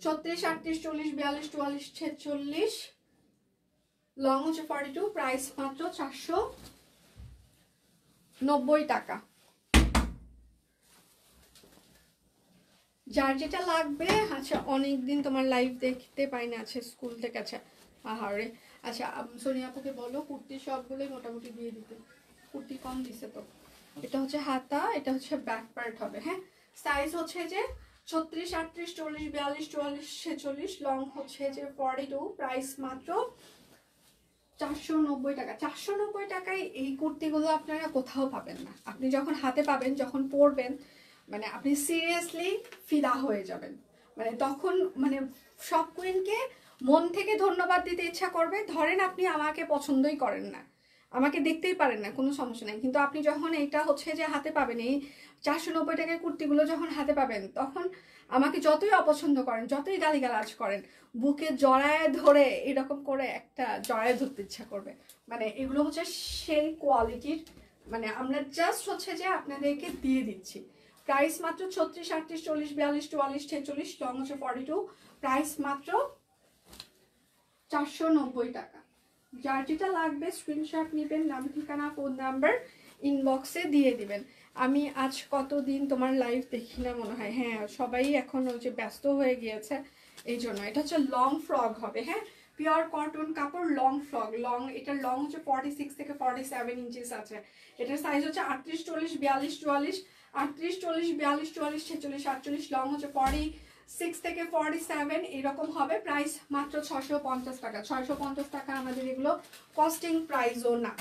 36, 38, 40, 42, 44, 46, লং হচ্ছে 42। প্রাইস মাত্র 490 টাকা। যার যেটা লাগবে। আচ্ছা, অনেকদিন তোমার লাইভ দেখতে পাই না, আছে স্কুল থেকে। আচ্ছা আহারে, আচ্ছা সোনিয়া আপুকে বলো কুর্তি সবগুলোই মোটামুটি দিয়ে দিতে, কুর্তি কম দিছে তো। এটা হচ্ছে হাতা, এটা হচ্ছে ব্যাক পার্ট হবে, হ্যাঁ সাইজ হচ্ছে যে 36, 38, 40, 42, 44, 46, লং হচ্ছে যে 42। প্রাইস মাত্র 490 টাকা। 490 টাকায় এই কুর্তিগুলো আপনারা কোথাও পাবেন না। আপনি যখন হাতে পাবেন, যখন পরবেন, মানে আপনি সিরিয়াসলি ফিদা হয়ে যাবেন। মানে তখন মানে সব কুইনকে মন থেকে ধন্যবাদ দিতে ইচ্ছা করবে। ধরেন আপনি আমাকে পছন্দই করেন না, আমাকে দেখতেই পারেন না, কোনো সমস্যা নেই, কিন্তু আপনি যখন এইটা হচ্ছে যে হাতে পাবেন, এই 490 টাকার কুর্তিগুলো যখন হাতে পাবেন, তখন আমাকে যতই অপছন্দ করেন, যতই গালিগালাজ করেন, বুকে জড়ায় ধরে এরকম করে একটা জড়ায় ধরতে ইচ্ছা করবে। মানে এগুলো হচ্ছে সেই কোয়ালিটির, মানে আমরা জাস্ট হচ্ছে যে আপনাদেরকে দিয়ে দিচ্ছি। প্রাইস মাত্র 36, 38, 40, 42, 44, 46, লং হচ্ছে 42। প্রাইস মাত্র 490 টাকা। যার যেটা লাগবে স্ক্রিনশট নেবেন, নাম ঠিকানা ফোন নাম্বার ইনবক্সে দিয়ে দিবেন। আমি আজ কতদিন তোমার লাইভ দেখি না মনে হয়, হ্যাঁ সবাই এখন ওই যে ব্যস্ত হয়ে গিয়েছে এই জন্য। এটা হচ্ছে লং ফ্রক হবে, হ্যাঁ পিওর কটন কাপড়, লং ফ্রক। লং, এটার লং হচ্ছে 46 থেকে 47 ইঞ্চিস আছে। এটার সাইজ হচ্ছে 38, 40, 42, 44, 38, 40, 42, 44, 46, 48, লং হচ্ছে 46 থেকে 47 এরকম হবে। প্রাইস মাত্র 650 টাকা। 650 টাকা আমাদের এগুলো কস্টিং প্রাইসও না।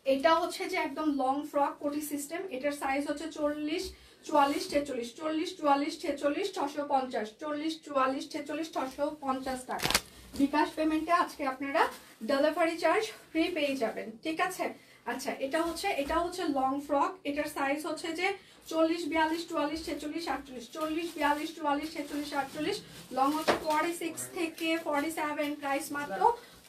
এটা হচ্ছে যে একদম লং ফ্রক কোটি সিস্টেম। এটার সাইজ হচ্ছে 40, 44, 46, 40, 44, 46, 650, 40, 44, 46, 650 টাকা। বিকাশ পেমেন্টে আজকে আপনারা ডেলিভারি চার্জ ফ্রি পেয়ে যাবেন, ঠিক আছে। আচ্ছা, এটা হচ্ছে লং ফ্রক। এটার সাইজ হচ্ছে যে 40, 42, 44, 46, 48, 40, 42, 44, 46, 48, লং হচ্ছে 46 থেকে 47। প্রাইস মাত্র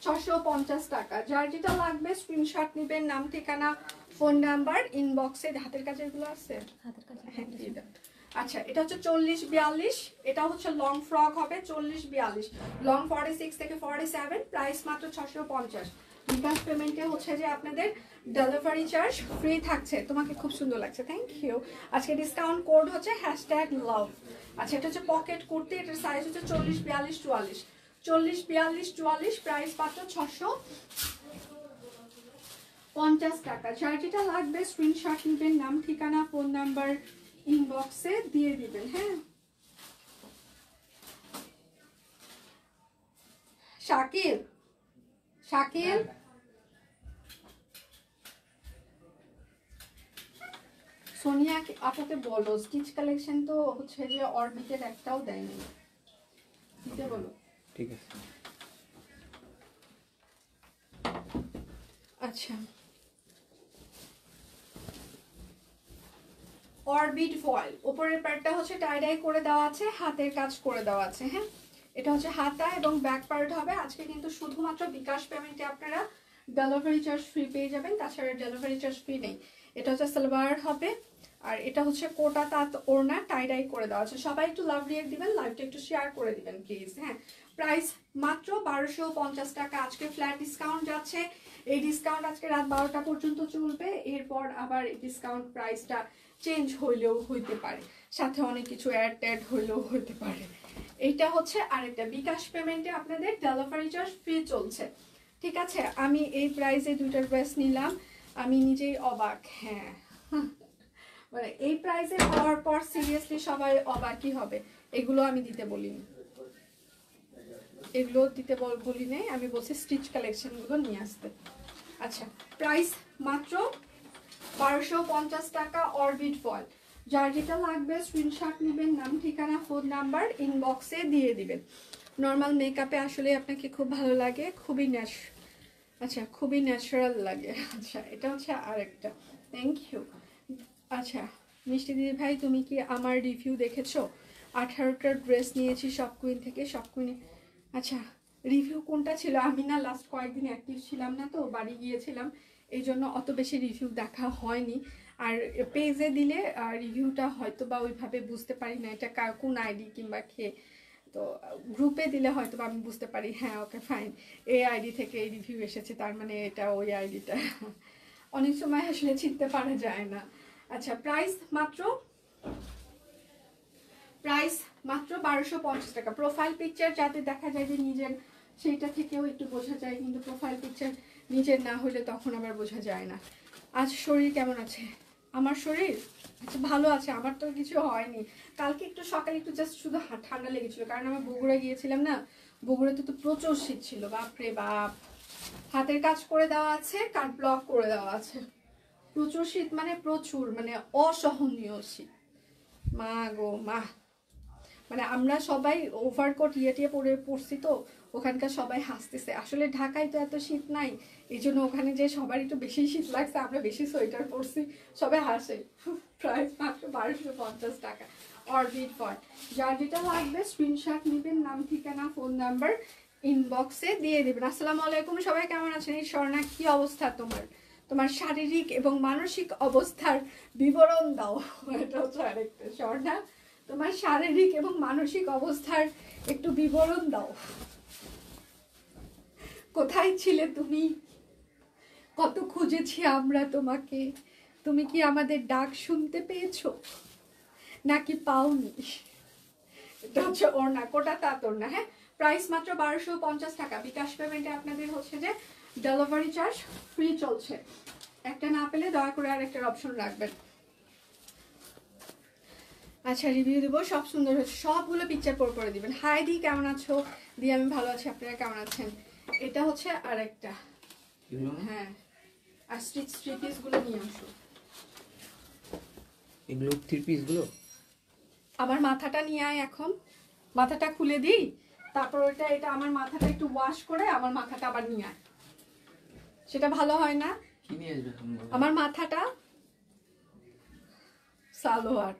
650 টাকা। যার যেটা লাগবে স্ক্রিনশট নেবেন, নাম ঠিকানা ফোন নাম্বার ইনবক্সে। হাতের কাছে এগুলো আছে, হ্যাঁ দিয়ে দেন। আচ্ছা, এটা হচ্ছে 40, 42, এটা হচ্ছে লং ফ্রক হবে 40, 42, লং 46 থেকে 47। প্রাইস মাত্র 650। বিকাশ পেমেন্টে হচ্ছে যে আপনাদের ডেলিভারি চার্জ ফ্রি থাকছে। তোমাকে খুব সুন্দর লাগছে, থ্যাংক ইউ। আজকে ডিসকাউন্ট কোড হচ্ছে #লাভ। আচ্ছা, এটা হচ্ছে পকেট কুর্তি। এটার সাইজ হচ্ছে 40, 42, 44, 40, 42, 44। প্রাইস মাত্র 650 টাকা। যার যেটা লাগবে স্ক্রিনশট নেবেন, নাম ঠিকানা ফোন নাম্বার ইনবক্সে দিয়ে দিবেন, হ্যাঁ। শাকিল সোনিয়া আপুকে বলো স্টিচ কালেকশন তো হচ্ছে যে অরবিটের একটাও দেয়নি, দিতে বলো, ঠিক আছে। আচ্ছা, অরবিট ফয়েল, উপরের পার্টটা হচ্ছে টাই ডাই করে দেওয়া আছে, হাতের কাজ করে দেওয়া আছে। হ্যাঁ, এটা হচ্ছে হাতা এবং ব্যাক পার্ট হবে। আজকে কিন্তু শুধুমাত্র বিকাশ পেমেন্টে আপনারা ডেলিভারি চার্জ ফ্রি পেয়ে যাবেন, তাছাড়া ডেলিভারি চার্জ ফ্রি নেই। এটা হচ্ছে সালোয়ার হবে, আর এটা হচ্ছে কোটা তাঁত ওড়না টাই ডাই করে দেওয়া আছে। সবাই একটু লাভ রিয়েক্ট দিবেন, লাইভটা একটু শেয়ার করে দিবেন প্লিজ। হ্যাঁ, প্রাইস মাত্র 1250 টাকা। আজকে ফ্ল্যাট ডিসকাউন্ট যাচ্ছে, এই ডিসকাউন্ট আজকে রাত 12টা পর্যন্ত চলবে। এরপর আবার ডিসকাউন্ট প্রাইসটা চেঞ্জ হইলেও হইতে পারে, সাথে অনেক কিছু অ্যাড ট্যাড হইলেও হইতে পারে। এইটা হচ্ছে আরেকটা বিকাশ পেমেন্টে আপনাদের ডেলিভারি চার্জ ফ্রি চলছে। ঠিক আছে, আমি এই প্রাইসে দুইটা ড্রেস নিলাম, আমি নিজেই অবাক। হ্যাঁ, মানে এই প্রাইসে পাওয়ার পর সিরিয়াসলি সবাই অবাকই হবে। এগুলো আমি দিতে বলিনি, এগুলো দিতে বলি নাই, আমি বলছি স্টিচ কালেকশনগুলো নিয়ে আসতে। আচ্ছা, প্রাইস মাত্র 1250 টাকা অরবিট ফয়েল। যার যেটা লাগবে স্ক্রিনশট নেবেন, নাম ঠিকানা ফোন নাম্বার ইনবক্সে দিয়ে দিবেন। নর্মাল মেকআপে আসলে আপনাকে খুব ভালো লাগে, খুবই আচ্ছা খুবই ন্যাচারাল লাগে। আচ্ছা, এটা হচ্ছে আরেকটা, থ্যাংক ইউ। আচ্ছা মিষ্টি দিদি ভাই, তুমি কি আমার রিভিউ দেখেছো? 18টা ড্রেস নিয়েছি সব কুইন থেকে, সব কুইন। আচ্ছা, রিভিউ কোনটা ছিল? আমি না লাস্ট কয়েকদিন অ্যাক্টিভ ছিলাম না, তো বাড়ি গিয়েছিলাম, এই জন্য অত বেশি রিভিউ দেখা হয়নি। আর পেজে দিলে রিভিউটা হয়তো বা ওইভাবে বুঝতে পারি না এটা কোন আইডি কিংবা খেয়ে, তো গ্রুপে দিলে হয়তো বা আমি বুঝতে পারি। হ্যাঁ ওকে ফাইন, এই আইডি থেকে এই রিভিউ এসেছে, তার মানে এটা ওই আইডিটা। অনেক সময় আসলে চিনতে পারা যায় না। আচ্ছা, প্রাইস মাত্র 1250 টাকা। প্রোফাইল পিকচার যাতে দেখা যায় যে নিজের, সেইটা থেকেও একটু বোঝা যায়, কিন্তু প্রোফাইল পিকচার নিজের না হলে তখন আবার বোঝা যায় না। আজ শরীর কেমন আছে? আমার শরীর আচ্ছা ভালো আছে, আমার তো কিছু হয়নি। কালকে একটু সকালে একটু জাস্ট শুধু ঠান্ডা লেগেছিল, কারণ আমি বগুড়া গিয়েছিলাম না, বগুড়াতে তো প্রচুর শীত ছিল, বাপরে বাপ। হাতের কাজ করে দেওয়া আছে, কাট ব্লক করে দেওয়া আছে। প্রচুর শীত মানে প্রচুর, মানে অসহনীয় শীত। মা গো মা, মানে আমরা সবাই ওভারকোট টিয়ে পড়ছি, তো ওখানকার সবাই হাসতেছে। আসলে ঢাকায় তো এত শীত নাই, এই জন্য ওখানে যে সবার একটু বেশি শীত লাগছে, আমরা বেশি সোয়েটার পরছি, সবাই হাসে। প্রাইস মাত্র 1250 টাকা অরবিট ফয়েল। যার যেটা লাগবে স্ক্রিনশট নেবেন, নাম ঠিকানা ফোন নাম্বার ইনবক্সে দিয়ে দেবেন। আসসালামু আলাইকুম, সবাই কেমন আছেন? এই স্বর্ণা, কি অবস্থা তোমার? তোমার শারীরিক এবং মানসিক অবস্থার বিবরণ দাও। এটা হচ্ছে আরেকটা, স্বর্ণা তোমার শারীরিক এবং মানসিক অবস্থার একটু বিবরণ দাও। কোথায় ছিলে তুমি? কত খুঁজেছি আমরা তোমাকে, তুমি কি আমাদের ডাক শুনতে পেয়েছো নাকি পাওনি? এটা হচ্ছে ওড়না, কোটা তাঁত ওড়না। হ্যাঁ, প্রাইস মাত্র 1250 টাকা। বিকাশ পেমেন্টে আপনাদের হচ্ছে যে ডেলিভারি চার্জ ফ্রি চলছে। একটা না পেলে দয়া করে আরেকটার অপশন রাখবেন। আচ্ছা, রিভিউ দেবো, সব সুন্দর হচ্ছে, সবগুলো পিকচার পরে দিবেন। হাই দি, কেমন আছো? দি আমি ভালো আছি, আপনারা কেমন আছেন? এটা হচ্ছে আরেকটা। হ্যাঁ, আর স্টিচ থ্রি পিস গুলো নিয়ে আসো। এগুলো থ্রি পিস গুলো আমার মাথাটা নিয়ে আয়, এখন মাথাটা খুলে দিই, তারপর ওইটা এটা আমার মাথাটা একটু ওয়াশ করে আমার মাথাটা আবার নিয়ে আয়, সেটা ভালো হয় না? কি নিয়ে আসবে তুমি? আমার মাথাটা সালোয়ার।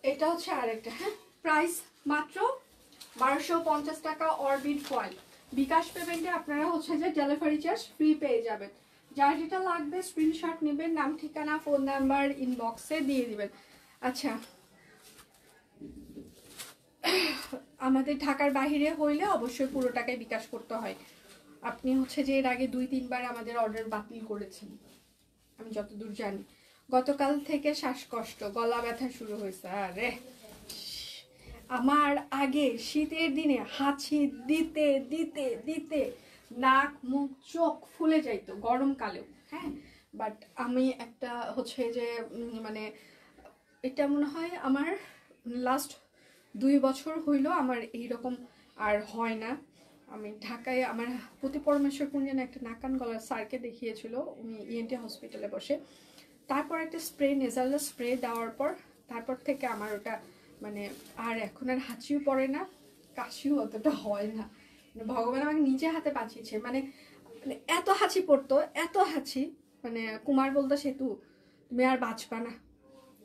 এটা হচ্ছে আরেকটা। হ্যাঁ, প্রাইস মাত্র 1250 টাকা অরবিট ফয়েল। বিকাশ পেমেন্টে আপনারা হচ্ছে যে ডেলিভারি চার্জ ফ্রি পেয়ে যাবেন। যার যেটা লাগবে স্ক্রিনশট নেবেন, নাম ঠিকানা ফোন নাম্বার ইনবক্সে দিয়ে দিবেন। আচ্ছা, আমাদের ঢাকার বাইরে হইলে অবশ্যই পুরো টাকায় বিকাশ করতে হয়। আপনি হচ্ছে যে এর আগে 2-3 বার আমাদের অর্ডার বাতিল করেছেন, আমি যতদূর জানি। গতকাল থেকে শ্বাসকষ্ট, গলা ব্যথা শুরু হয়েছে। আরে আমার আগে শীতের দিনে হাঁচি দিতে দিতে দিতে নাক মুখ চোখ ফুলে যাইতো গরমকালেও। হ্যাঁ, বাট আমি একটা হচ্ছে যে মানে এটা মনে হয় আমার লাস্ট 2 বছর হইল আমার এইরকম আর হয় না। আমি ঢাকায় আমার প্রতি পরমেশ্বরপুর যেন একটা নাকান গলার স্যারকে দেখিয়েছিল, উনি ইএনটি হসপিটালে বসে। তারপর একটা স্প্রে, নেজাল স্প্রে দেওয়ার পর তারপর থেকে আমার ওটা মানে আর এখন আর হাঁচিও পড়ে না, কাশিও অতটা হয় না। মানে ভগবান আমাকে নিজে হাতে বাঁচিয়েছে, মানে মানে এত হাঁচি পড়তো, এত হাঁচি, মানে কুমার বলতো সেতু তুমি আর বাঁচবা না,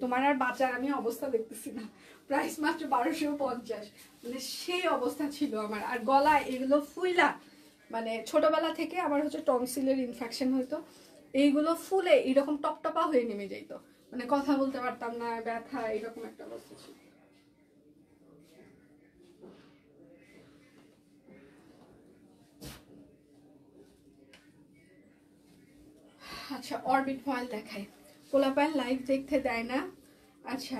তোমার আর বাঁচার আমি অবস্থা দেখতেছি না। প্রাইস মাত্র 1250, মানে সেই অবস্থা ছিল আমার। আর গলা এগুলো ফুইলা, মানে ছোটবেলা থেকে আমার হচ্ছে টনসিলের ইনফেকশন হইতো, এইগুলো ফুলে এরকম টপটপা হয়ে নেমে যেত, মানে কথা বলতে পারতাম না, ব্যথা, এরকম একটা অবস্থা ছিল। আচ্ছা অরবিট ফয়েল দেখাই, পোলাপাইন লাইভ দেখতে দেয় না। আচ্ছা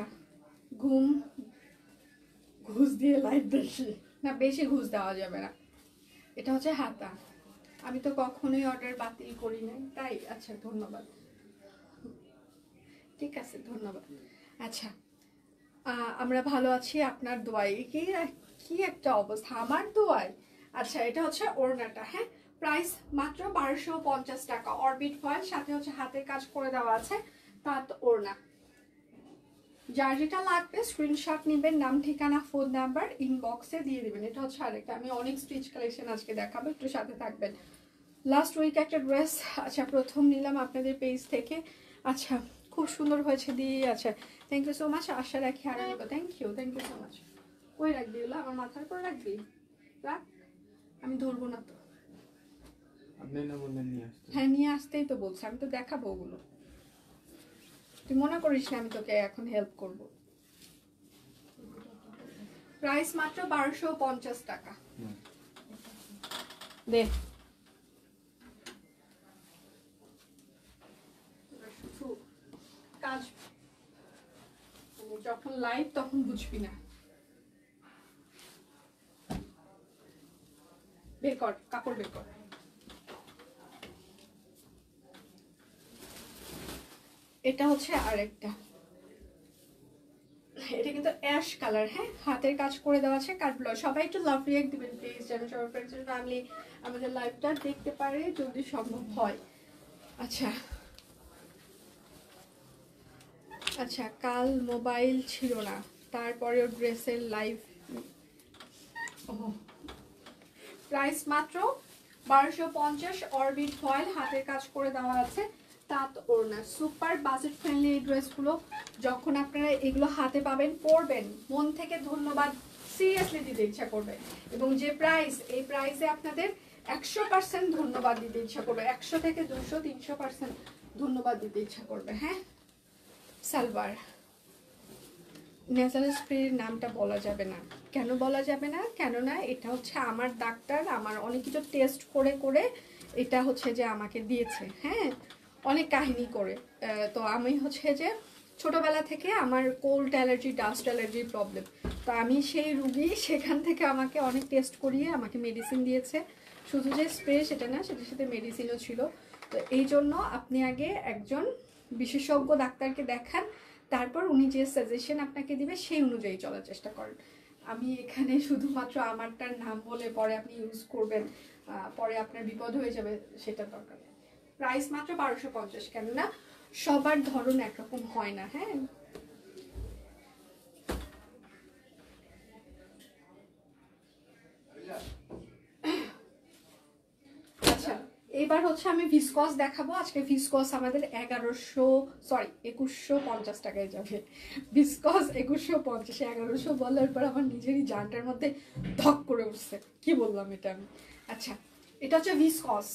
ঘুষ দিয়ে লাইভ দেখি না, বেশি ঘুষ দেওয়া যাবে না। এটা হচ্ছে হাতা, আমি তো কখনোই অর্ডার বাতিল করি নাই তাই। আচ্ছা ধন্যবাদ, ঠিক আছে ধন্যবাদ। আচ্ছা আমরা ভালো আছি আপনার দোয়ায়, কি কি একটা অবস্থা আমার দোয়ায়। আচ্ছা এটা হচ্ছে ওড়নাটা, হ্যাঁ প্রাইস মাত্র 1250 টাকা, অরবিট ফয়েল, সাথে হচ্ছে হাতের কাজ করে দেওয়া আছে, তাঁত ওড়না। যার যেটা লাগবে স্ক্রিনশট নেবেন, নাম ঠিকানা ফোন নাম্বার ইনবক্সে দিয়ে দিবেন। এটা হচ্ছে আরেকটা, আমি অনেক স্টিচ কালেকশন আজকে দেখাবো, একটু সাথে থাকবেন। লাস্ট উইক একটা ড্রেস, আচ্ছা প্রথম নিলাম আপনাদের পেজ থেকে, আচ্ছা খুব সুন্দর হয়েছে দি। আচ্ছা থ্যাংক ইউ সো মাচ, আশা রাখি আরো নেবো। Thank you so much. কই রাখবি ওগুলো? আমার মাথার উপর রাখবি? রাখ, আমি ধরবো না তো। আপনি না বললেন নিয়ে আসতে? হ্যাঁ নিয়ে আসতেই তো বলছি, আমি তো দেখাবো ওগুলো, তুই মনে করিস না আমি তোকে এখন হেল্প করব। প্রাইস মাত্র 1250 টাকা। দে কাজ, যখন লাইভ তখন বুঝবি না। বের কর কাপড়, বের কর। এটা হচ্ছে আরেকটা, এটা কিন্তু অ্যাশ কালার, হ্যাঁ হাতের কাজ করে দেওয়া আছে, কাট ব্লাউজ। সবাই একটু লাভ রিয়েক্ট দিবেন প্লিজ, যেন সবার ফ্রেন্ডস এন্ড ফ্যামিলি আমাদের লাইভটা দেখতে পারে যদি সম্ভব হয়। আচ্ছা আচ্ছা কাল মোবাইল ছিল না, তারপরেও ড্রেসের লাইভ। প্রাইস মাত্র 1250, অরবিট ফয়েল, হাতের কাজ করে দেওয়া আছে, তাঁত ওড়না, সুপার বাজেট ফ্রেন্ডলি এই ড্রেসগুলো। যখন আপনারা এগুলো হাতে পাবেন পরবেন, মন থেকে ধন্যবাদ সিরিয়াসলি দিতে ইচ্ছা করবে। এবং যে প্রাইস, এই প্রাইসে আপনাদের 100% ধন্যবাদ দিতে ইচ্ছা করবে, 100 থেকে 200 300% ধন্যবাদ দিতে ইচ্ছা করবে। হ্যাঁ সালবার নেজাল স্প্রের নামটা বলা যাবে না, কেন বলা যাবে না? কেননা এটা হচ্ছে আমার ডাক্তার আমার অনেক কিছু টেস্ট করে করে এটা হচ্ছে যে আমাকে দিয়েছে, হ্যাঁ অনেক কাহিনী করে। তো আমি হচ্ছে যে ছোটবেলা থেকে আমার কোল্ড অ্যালার্জি, ডাস্ট অ্যালার্জির প্রবলেম, তো আমি সেই রুগী, সেখান থেকে আমাকে অনেক টেস্ট করিয়ে আমাকে মেডিসিন দিয়েছে। শুধু যে স্প্রে সেটা না, সেটার সাথে মেডিসিনও ছিল। তো এই জন্য আপনি আগে একজন বিশেষজ্ঞ ডাক্তারকে দেখান, তারপর উনি যে সাজেশন আপনাকে দিবে সেই অনুযায়ী চলার চেষ্টা করেন। আমি এখানে শুধুমাত্র আমারটার নাম বলে পরে আপনি ইউজ করবেন, পরে আপনার বিপদ হয়ে যাবে, সেটা দরকার নেই। প্রাইস মাত্র 1250, কেননা সবার ধরন একরকম হয় না। হ্যাঁ আচ্ছা এবার হচ্ছে আমি ভিসকস দেখাবো। আজকে ভিসকস আমাদের 2150 টাকায় যাবে। ভিসকস 2150, 1100 বলার পর আমার নিজেরই জানটার মধ্যে ধক করে উঠছে, কি বললাম এটা আমি। আচ্ছা এটা হচ্ছে ভিসকস,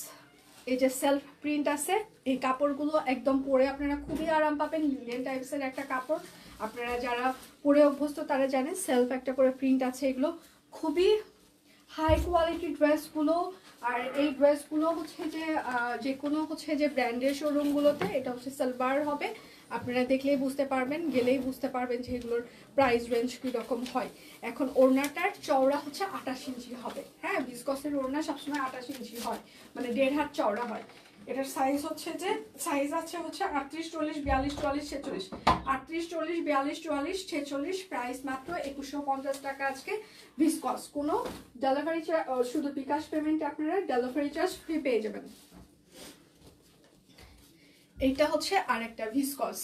এই যে সেলফ প্রিন্ট আছে, এই কাপড়গুলো একদম পরে আপনারা খুবই আরাম পাবেন, লিনেন টাইপসের একটা কাপড়। আপনারা যারা পরে অভ্যস্ত তারা জানেন সেলফ একটা করে প্রিন্ট আছে, এগুলো খুবই হাই কোয়ালিটি ড্রেসগুলো। আর এই ড্রেসগুলো হচ্ছে যে কোনো হচ্ছে যে ব্র্যান্ডের শোরুমগুলোতে এটা হচ্ছে সালবার হবে, আপনারা দেখলেই বুঝতে পারবেন, গেলেই বুঝতে পারবেন যে এগুলোর প্রাইস রেঞ্জ কীরকম হয়। এখন ওড়নাটার চওড়া হচ্ছে 28 ইঞ্চি হবে, হ্যাঁ ভিসকসের ওড়না সবসময় 28 ইঞ্চি হয়, মানে 1.5 হাত চওড়া হয়। এটার সাইজ হচ্ছে যে সাইজ আছে হচ্ছে 38, 40, 42, 44, 46, 38, 40, 42, 44, 46। প্রাইস মাত্র 2150 টাকা আজকে। ভিসকস, কোনো ডেলিভারি চার্জ, শুধু বিকাশ পেমেন্টে আপনারা ডেলিভারি চার্জ ফ্রি পেয়ে যাবেন। এইটা হচ্ছে আরেকটা ভিসকস,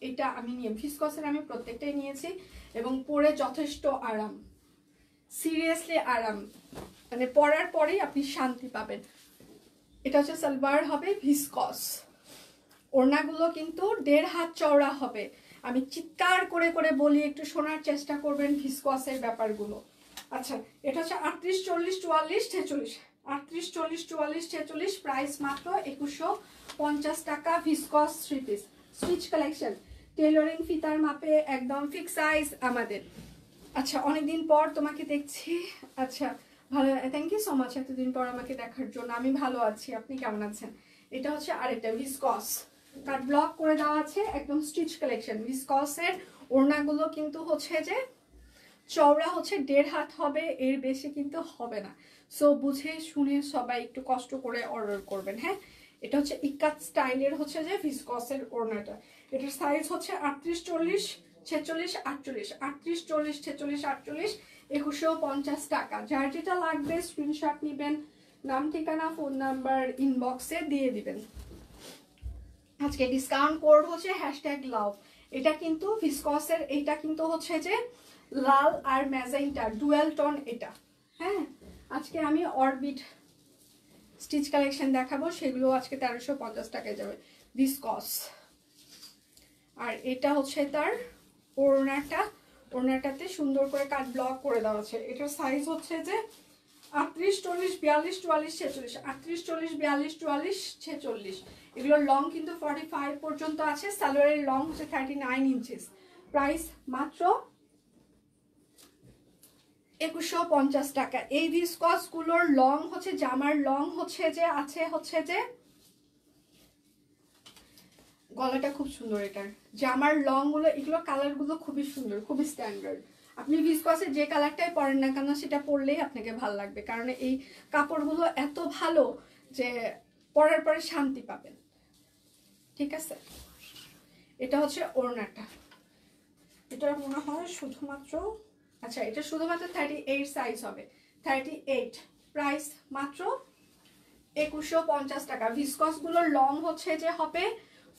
এটা আমি নিয়ে ভিসকসের আমি প্রত্যেকটাই নিয়েছি এবং পরে যথেষ্ট আরাম। সিরিয়াসলি আরাম, মানে পরার পরেই আপনি শান্তি পাবেন। এটা হচ্ছে সালোয়ার হবে ভিসকস, ওড়নাগুলো কিন্তু 1.5 হাত চওড়া হবে। আমি চিৎকার করে করে বলি, একটু শোনার চেষ্টা করবেন ভিসকসের ব্যাপারগুলো। আচ্ছা, এটা হচ্ছে 38, 40, 44, 46, 38, 40, 44, 46, প্রাইস মাত্র 2150 টাকা। Viscose 3 piece stitch collection, tailoring ফিতার মাপে একদম ফিক্স সাইজ আমাদের। আচ্ছা, অনেকদিন পর তোমাকে দেখছি। আচ্ছা, ভালো, থ্যাংক ইউ সো মাচ এতদিন পর আমাকে দেখার জন্য। আমি ভালো আছি, আপনি কেমন আছেন? এটা হচ্ছে আরেকটা ভিসকস, তার ব্লক করে দেওয়া আছে, একদম স্টিচ কালেকশন। ভিসকসের ওড়নাগুলো কিন্তু হচ্ছে যে চওড়া হচ্ছে 1.5 হাত হবে, এর বেশি কিন্তু হবে না। সো বুঝে শুনে সবাই একটু কষ্ট করে অর্ডার করবেন। হ্যাঁ, এটা হচ্ছে ইকাত স্টাইলের হচ্ছে যে ভিসকসের ওড়নাটা। এটার সাইজ হচ্ছে 38, 40, 46, 48, 38, 40, 46, 48, 2150 টাকা। যার যেটা লাগবে স্ক্রিনশট নেবেন, নাম ঠিকানা ফোন নাম্বার ইনবক্সে দিয়ে দিবেন। আজকে ডিসকাউন্ট কোড হচ্ছে #লাভ। এটা কিন্তু ভিসকসের, এটা কিন্তু হচ্ছে যে লাল আর ম্যাজেন্টা ডুয়েল টোন এটা। হ্যাঁ, আজকে আমি অরবিট স্টিচ কালেকশন দেখাবো, সেগুলো আজকে 1350 টাকায় যাবে ভিসকস। আর এটা হচ্ছে তার ওড়নাটা, ওড়নাটাতে সুন্দর করে কাট ব্লক করে দেওয়া আছে। এটার সাইজ হচ্ছে যে 38, 40, 42, 44, 46, 38, 40, 42, 44, 46। এগুলোর লং কিন্তু 45 পর্যন্ত আছে। সালোয়ারের লং হচ্ছে 39 ইঞ্চিস। প্রাইস মাত্র 2150 টাকা। এই ভিসকস গুলোর লং হচ্ছে, জামার লং হচ্ছে যে আছে হচ্ছে যে, গলাটা খুব সুন্দর এটার, জামার লং গুলো, এগুলো কালার গুলো খুবই সুন্দর, খুবই স্ট্যান্ডার্ড। আপনি ভিসকসের যে কালারটাই পরেন না কেন সেটা পরলেই আপনাকে ভালো লাগবে, কারণ এই কাপড়গুলো এত ভালো যে পরার পরে শান্তি পাবেন। ঠিক আছে, এটা হচ্ছে ওড়নাটা। এটা মনে হয় শুধুমাত্র, আচ্ছা এটা শুধুমাত্র 38 সাইজ হবে, 38। প্রাইস মাত্র 2150 টাকা। ভিসকস গুলোর লং হচ্ছে যে হবে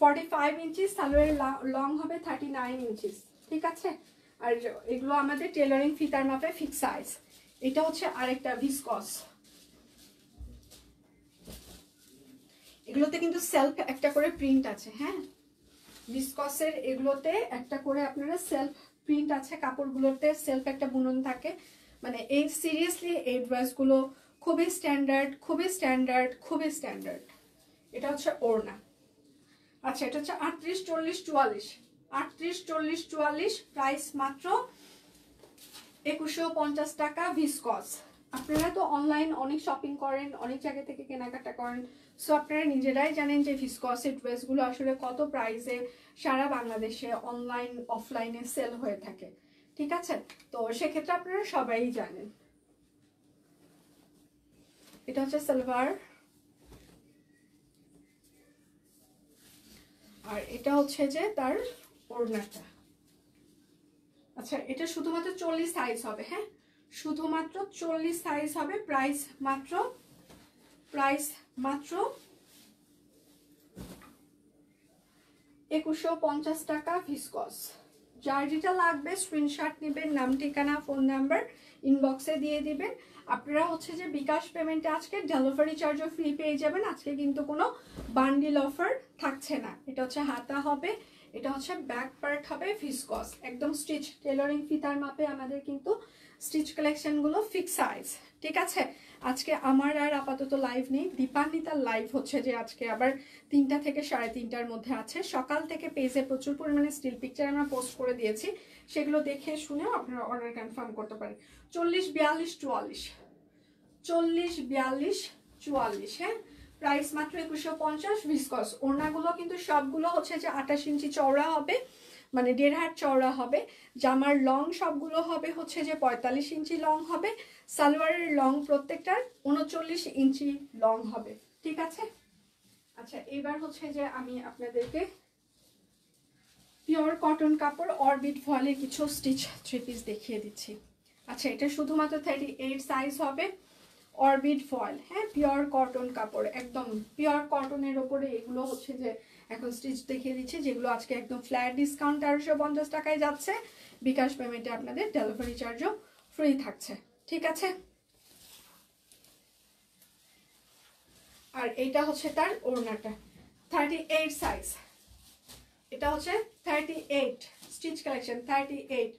45 ইঞ্চি, সালোয়ারের লং হবে 39 ইঞ্চি। ঠিক আছে, আর এগুলো আমাদের টেলারিং ফিতার মাপে ফিক্স সাইজ। এটা হচ্ছে আরেকটা ভিসকস। এগুলোতে কিন্তু সেলফ একটা করে প্রিন্ট আছে। হ্যাঁ, ভিসকসের এগুলোতে একটা করে আপনারা সেলফ প্রিন্ট আছে, কাপড়গুলোতে সেলফ একটা বুনন থাকে। মানে এই সিরিয়াসলি এই ড্রেসগুলো খুবই স্ট্যান্ডার্ড, খুবই স্ট্যান্ডার্ড, খুবই স্ট্যান্ডার্ড। এটা হচ্ছে ওড়না। আচ্ছা, এটা হচ্ছে 38, 40, 44, 38, 40, 44, প্রাইস মাত্র 2150 টাকা। ভিসকস, আপনারা তো অনলাইন অনেক শপিং করেন, অনেক জায়গা থেকে কেনাকাটা করেন, সো আপনারা নিজেরাই জানেন যে ভিসকসের ড্রেসগুলো আসলে কত প্রাইসে সারা বাংলাদেশে অনলাইন অফলাইনে সেল হয়ে থাকে। ঠিক আছে, তো সেক্ষেত্রে আপনারা সবাই জানেন। এটা হচ্ছে সালোয়ার, আর এটা হচ্ছে যে তার ওড়নাটা। আচ্ছা, এটা শুধুমাত্র 40 সাইজ হবে। হ্যাঁ, শুধুমাত্র 40 সাইজ হবে। প্রাইস মাত্র 2150 টাকা। ভিসকস, যার যেটা লাগবে স্ক্রিনশট নেবেন, নাম ঠিকানা ফোন নাম্বার ইনবক্সে দিয়ে দিবেন। আপনারা হচ্ছে যে বিকাশ পেমেন্টে আজকে ডেলিভারি চার্জও ফ্রি পেয়ে যাবেন। আজকে কিন্তু কোনো বান্ডিল অফার থাকছে না। এটা হচ্ছে হাতা হবে, এটা হচ্ছে ব্যাক পার্ট হবে ভিসকস, একদম স্টিচ টেলারিং ফিতার মাপে আমাদের কিন্তু স্টিচ কালেকশনগুলো ফিক্স সাইজ। ঠিক আছে, আজকে আমার আর আপাতত লাইভ নেই, দীপান্বিতার লাইভ হচ্ছে যে আজকে আবার 3টা থেকে 3:30টার মধ্যে আছে। সকাল থেকে পেজে প্রচুর পরিমাণে স্টিল পিকচার আমরা পোস্ট করে দিয়েছি, সেগুলো দেখে শুনেও আপনারা অর্ডার কনফার্ম করতে পারেন। 40, 42, 44, 40, 42, 44। হ্যাঁ, প্রাইস মাত্র 2150। ভিসকস ওড়নাগুলো কিন্তু সবগুলো হচ্ছে যে 28 ইঞ্চি চওড়া হবে, মানে 1.5 হাত চওড়া হবে। জামার লং সবগুলো হবে হচ্ছে যে 45 ইঞ্চি লং হবে। সালোয়ারের লং প্রত্যেকটার 39 ইঞ্চি লং হবে। ঠিক আছে, আচ্ছা এবার হচ্ছে যে আমি আপনাদেরকে পিওর কটন কাপড় অরবিট ফয়েলের কিছু স্টিচ 3 পিস দেখিয়ে দিচ্ছি। আচ্ছা, এটা শুধুমাত্র 38 সাইজ হবে, অরবিট ফয়েল। হ্যাঁ, পিওর কটন কাপড়, একদম পিওর কটনের ওপরে এগুলো হচ্ছে যে এখন স্টিচ দেখিয়ে দিচ্ছে, যেগুলো আজকে একদম ফ্ল্যাট ডিসকাউন্ট 1350 টাকায় যাচ্ছে। বিকাশ পেমেন্টে আপনাদের ডেলিভারি চার্জও ফ্রি থাকছে। ঠিক আছে। আর এইটা হচ্ছে তার ওড়নাটা 38 সাইজ, এটা হচ্ছে 38 স্টিচ কালেকশন 38।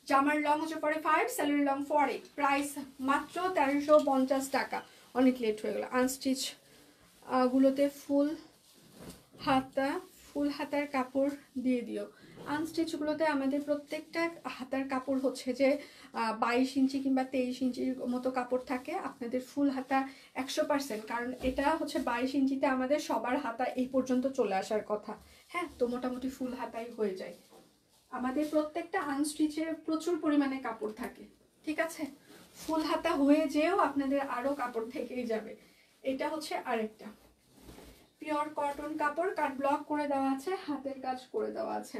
জামার লং হচ্ছে 45, স্যালোয়ার লং 40, প্রাইস মাত্র 1350 টাকা। অনেক লেট হয়ে গেল। আনস্টিচ গুলোতে ফুল হাতার কাপড় দিয়ে দিও। আনস্টিচগুলোতে আমাদের প্রত্যেকটা হাতার কাপড় হচ্ছে যে 22 ইঞ্চি কিংবা 23 ইঞ্চির মতো কাপড় থাকে। আপনাদের ফুল হাতা 100%, কারণ এটা হচ্ছে 22 ইঞ্চিতে আমাদের সবার হাতা এই পর্যন্ত চলে আসার কথা। হ্যাঁ, তো মোটামুটি ফুল হাতাই হয়ে যায়। আমাদের প্রত্যেকটা আনস্টিচে প্রচুর পরিমাণে কাপড় থাকে, ঠিক আছে। ফুল হাতা হয়ে যেও আপনাদের আরো কাপড় থেকেই যাবে। এটা হচ্ছে আরেকটা পিওর কটন কাপড়, কাট ব্লক করে দেওয়া আছে, হাতের কাজ করে দেওয়া আছে।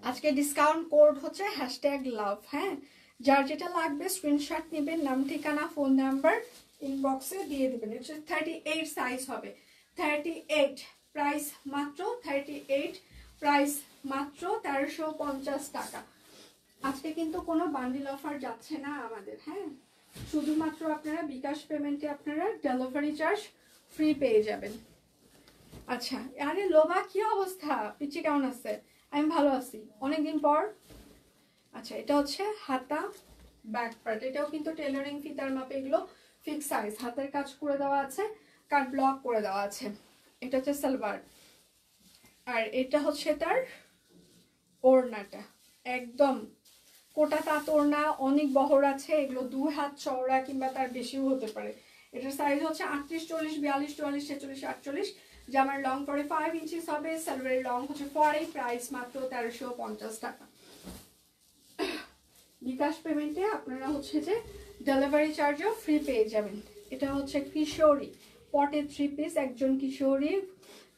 আজকে ডিসকাউন্ট কোড হচ্ছে #লাভ। হ্যাঁ, যার যেটা লাগবে স্ক্রিনশট নেবেন, নাম ঠিকানা ফোন নাম্বার ইনবক্সে দিয়ে দেবেন। এটা 38 সাইজ হবে, 38 প্রাইস মাত্র 38, প্রাইস মাত্র 1350 টাকা। আজকে কিন্তু কোনো বান্ডিল অফার যাচ্ছে না আমাদের। হ্যাঁ, শুধুমাত্র আপনারা বিকাশ পেমেন্টে আপনারা ডেলিভারি চার্জ ফ্রি পেয়ে যাবেন। আচ্ছা, আরে লোবা কি অবস্থা? পিচি কেমন আছে? আমি ভালো আছি, অনেকদিন পর। আচ্ছা, এটা হচ্ছে হাতা ব্যাক পার্ট, এটাও কিন্তু টেলারিং ফিতার মাপে এগুলো ফিক্স সাইজ, হাতের কাজ করে দেওয়া আছে, কাট ব্লক করে দেওয়া আছে। এটা হচ্ছে সালোয়ার, আর এটা হচ্ছে তার ওড়নাটা, একদম কোটা তাঁত ওড়না, অনেক বহর আছে, এগুলো 2 হাত চওড়া কিংবা তার বেশিও হতে পারে। এটার সাইজ হচ্ছে 38, 40, 42, 44, 46, 48। জামার লং 45 ইঞ্চিস হবে, সালোয়ারের লং হচ্ছে 40, প্রাইস মাত্র 1350 টাকা। বিকাশ পেমেন্টে আপনারা হচ্ছে যে ডেলিভারি চার্জও ফ্রি পেয়ে যাবেন। এটা হচ্ছে কিশোরী পটের 3 পিস, একজন কিশোরী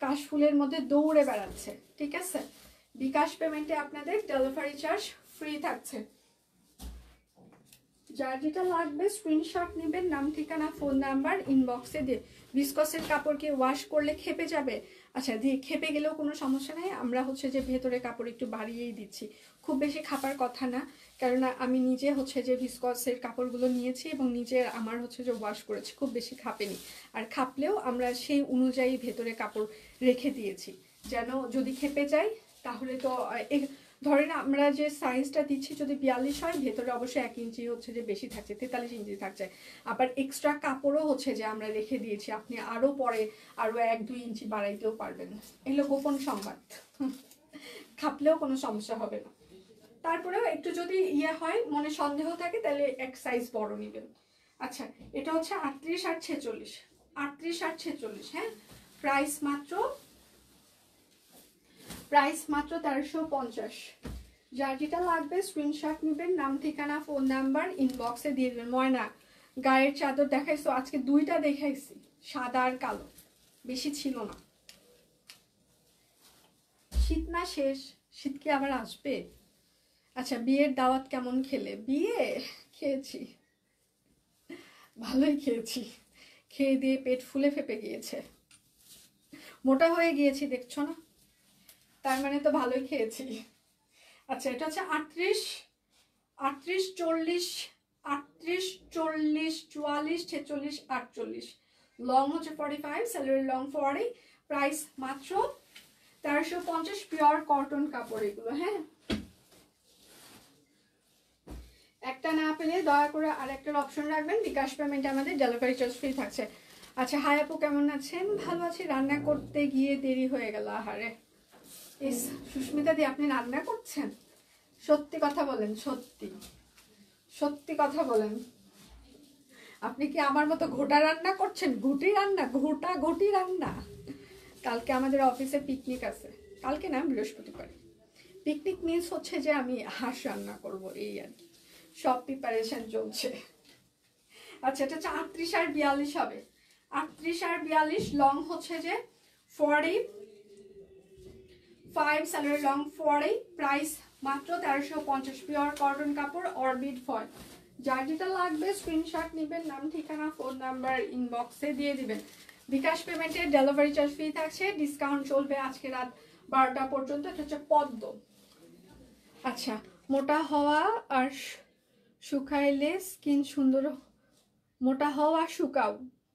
কাশফুলের মধ্যে দৌড়ে বেড়াচ্ছে, ঠিক আছে। বিকাশ পেমেন্টে আপনাদের ডেলিভারি চার্জ ফ্রি থাকছে। যার যেটা লাগবে স্ক্রিনশট নেবেন, নাম ঠিকানা ফোন নাম্বার ইনবক্সে দিয়ে। ভিসকসের কাপড়কে ওয়াশ করলে খেপে যাবে? আচ্ছা, দিয়ে খেপে গেলেও কোনো সমস্যা নেই, আমরা হচ্ছে যে ভেতরে কাপড় একটু বাড়িয়েই দিচ্ছি, খুব বেশি খাপার কথা না। কেননা আমি নিজে হচ্ছে যে ভিসকসের কাপড়গুলো নিয়েছি এবং নিজে আমার হচ্ছে যে ওয়াশ করেছি, খুব বেশি খাপেনি। আর খাপলেও আমরা সেই অনুযায়ী ভেতরে কাপড় রেখে দিয়েছি, যেন যদি খেপে যায় তাহলে তো ধরেন আমরা যে সাইজটা দিচ্ছি যদি 42 হয়, ভেতরে অবশ্যই 1 ইঞ্চি হচ্ছে যে বেশি থাকছে, 43 ইঞ্চি থাকছে। আবার এক্সট্রা কাপড়ও হচ্ছে যে আমরা রেখে দিয়েছি, আপনি আরো পরে আরো 1-2 ইঞ্চি বাড়াইতেও পারবেন। এগুলো গোপন সংবাদ, খাপলেও কোনো সমস্যা হবে না। তারপরেও একটু যদি হয়, মনে সন্দেহ থাকে, তাহলে এক সাইজ বড় নেবেন। আচ্ছা, এটা হচ্ছে 38 আর 46, 38 আর 46। হ্যাঁ, প্রাইস মাত্র 1350। যার যেটা লাগবে স্ক্রিনশট নেবেন, নাম ঠিকানা ফোন নাম্বার ইনবক্সে দিয়ে দেবেন। ময়না গায়ের চাদর দেখাইছো? আজকে 2টা দেখাইছি, সাদা আর কালো, বেশি ছিল না। শীত না শেষ, শীত কি আবার আসবে? আচ্ছা, বিয়ের দাওয়াত কেমন খেলে? বিয়ে খেয়েছি, ভালোই খেয়েছি, খেয়ে দিয়ে পেট ফুলে ফেপে গিয়েছে, মোটা হয়ে গিয়েছি দেখছো না, তার মানে তো ভালোই খেয়েছি। আচ্ছা, এটা হচ্ছে 38, 40, 38, 40, 44, 46, 48। লং হচ্ছে 45, স্যালোয়ার লং 40, প্রাইস মাত্র 1350, পিওর কটন কাপড় এগুলো। হ্যাঁ, একটা না পেলে দয়া করে আরেকটার অপশন রাখবেন। বিকাশ পেমেন্টে আমাদের ডেলিভারি চার্জ ফ্রি থাকছে। আচ্ছা, হাই আপু কেমন আছেন? ভালো আছি, রান্না করতে গিয়ে দেরি হয়ে গেল। আহারে, সুস্মিতা দি আপনি রান্না করছেন? সত্যি কথা বলেন, সত্যি কথা বলেন, আপনি কি আমার মতো ঘোটা রান্না করছেন? ঘুটি রান্না? কালকে আমাদের অফিসে পিকনিক আছে, কালকে না, বৃহস্পতিবার। পিকনিক মিন্স হচ্ছে যে আমি হাঁস রান্না করব, এই আর কি, সব প্রিপারেশন চলছে। আচ্ছা, এটা হচ্ছে 38 আর 42 হবে, 38 আর 42। লং হচ্ছে যে 45, স্যালোয়ার লং 40, প্রাইস মাত্র 1350, পিওর কটন কাপড়, অরবিট ফয়েল। যার যেটা লাগবে স্ক্রিনশট নেবেন, নাম ঠিকানা ফোন নাম্বার ইনবক্সে দিয়ে দিবেন। বিকাশ পেমেন্টে ডেলিভারি চার্জ ফ্রি থাকছে, ডিসকাউন্ট চলবে আজকে রাত 12টা পর্যন্ত। এটা হচ্ছে পদ্ম। আচ্ছা, মোটা হওয়া আর শুকাইলে স্কিন সুন্দর, মোটা হও আর শুকাও।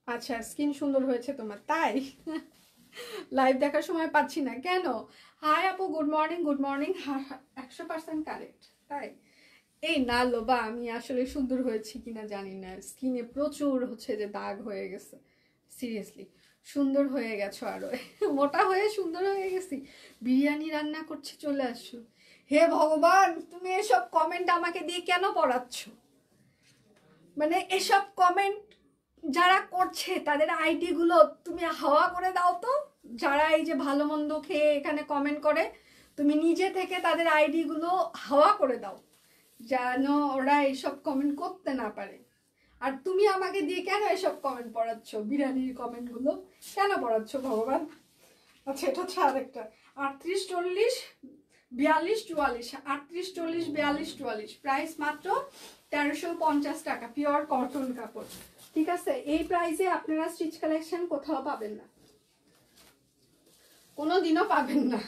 আচ্ছা, স্কিন সুন্দর হয়েছে তোমার, তাই? লাইভ দেখার সময় পাচ্ছি না কেন? হাই আপু, good morning, good morning. 100% correct, তাই? এই না লোবা, আমি আসলে সুন্দর হয়েছি কিনা জানি না, স্কিনে প্রচুর হচ্ছে যে দাগ হয়ে গেছে। সিরিয়াসলি সুন্দর হয়ে গেছো আরো। মোটা হয়ে সুন্দর হয়ে গেছি। বিরিয়ানি রান্না করছি, চলে আসছো। হে ভগবান, তুমি এসব কমেন্ট আমাকে দিয়ে কেন পড়াচ্ছ? মানে এসব কমেন্ট যারা করছে তাদের আইডি গুলো তুমি হাওয়া করে দাও তো। যারা এই যে ভালো মন্দ খেয়ে এখানে কমেন্ট করে, তুমি নিজে থেকে তাদের আইডি গুলো হাওয়া করে দাও, যেন ওরা এইসব কমেন্ট করতে না পারে। আর তুমি আমাকে দিয়ে কেন এসব কমেন্ট পড়াচ্ছ? বিরিয়ানির কমেন্ট গুলো কেন পড়াচ্ছ ভগবান? আচ্ছা, এটা হচ্ছে আরেকটা 38 40 42 44, 38 40 42 44, প্রাইস মাত্র 1350 টাকা, পিওর কটন কাপড়। ঠিক আছে, এই প্রাইসে আপনারা স্টিচ কালেকশন কোথাও পাবেন না, কোনোদিনও পাবেন না,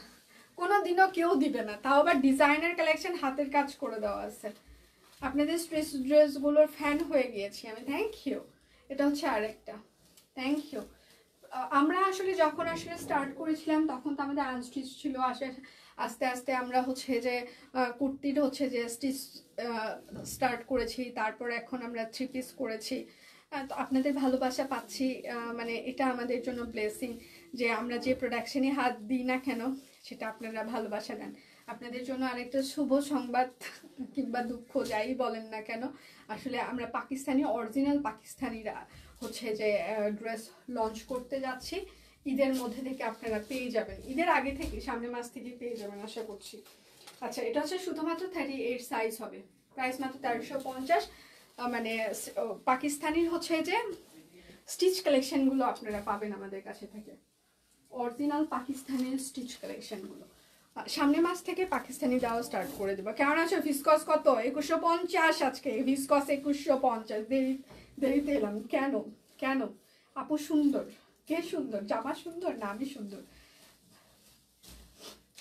কোনোদিনও কেউ দিবে না। তাও আবার ডিজাইনার কালেকশন, হাতের কাজ করে দেওয়া আছে। আপনাদের স্ট্রেস ড্রেসগুলোর ফ্যান হয়ে গিয়েছি আমি, থ্যাংক ইউ। এটা হচ্ছে আরেকটা, থ্যাংক ইউ। আমরা আসলে যখন আসলে স্টার্ট করেছিলাম তখন তো আমাদের আনস্টিচ ছিল। আস্তে আস্তে আমরা হচ্ছে যে কুর্তির হচ্ছে যে স্টিচ স্টার্ট করেছি, তারপর এখন আমরা 3 পিস করেছি। তো আপনাদের ভালোবাসা পাচ্ছি, মানে এটা আমাদের জন্য ব্লেসিং যে আমরা যে প্রোডাকশনে হাত দিই না কেন সেটা আপনারা ভালোবাসা দেন। আপনাদের জন্য আরেকটা শুভ সংবাদ কিংবা দুঃখ যাই বলেন না কেন, আসলে আমরা পাকিস্তানি, অরিজিনাল পাকিস্তানিরা হচ্ছে যে ড্রেস লঞ্চ করতে যাচ্ছি। ঈদের মধ্যে থেকে আপনারা পেয়ে যাবেন, ঈদের আগে থেকে, সামনের মাস থেকে পেয়ে যাবেন আশা করছি। আচ্ছা, এটা হচ্ছে শুধুমাত্র 38 সাইজ হবে, প্রাইস মাত্র 1350। মানে পাকিস্তানির হচ্ছে যে স্টিচ কালেকশনগুলো আপনারা পাবেন আমাদের কাছে থেকে, অরিজিনাল পাকিস্তানের স্টিচ কালেকশনগুলো। সামনের মাস থেকে পাকিস্তানি দেওয়া স্টার্ট করে দেবো। কেমন আছো? ভিসকস কত? 2150 আজকে, ভিসকস 2150। দেরিতে এলাম কেন? কেন আপু? সুন্দর, কে সুন্দর? জামা সুন্দর না আমি সুন্দর?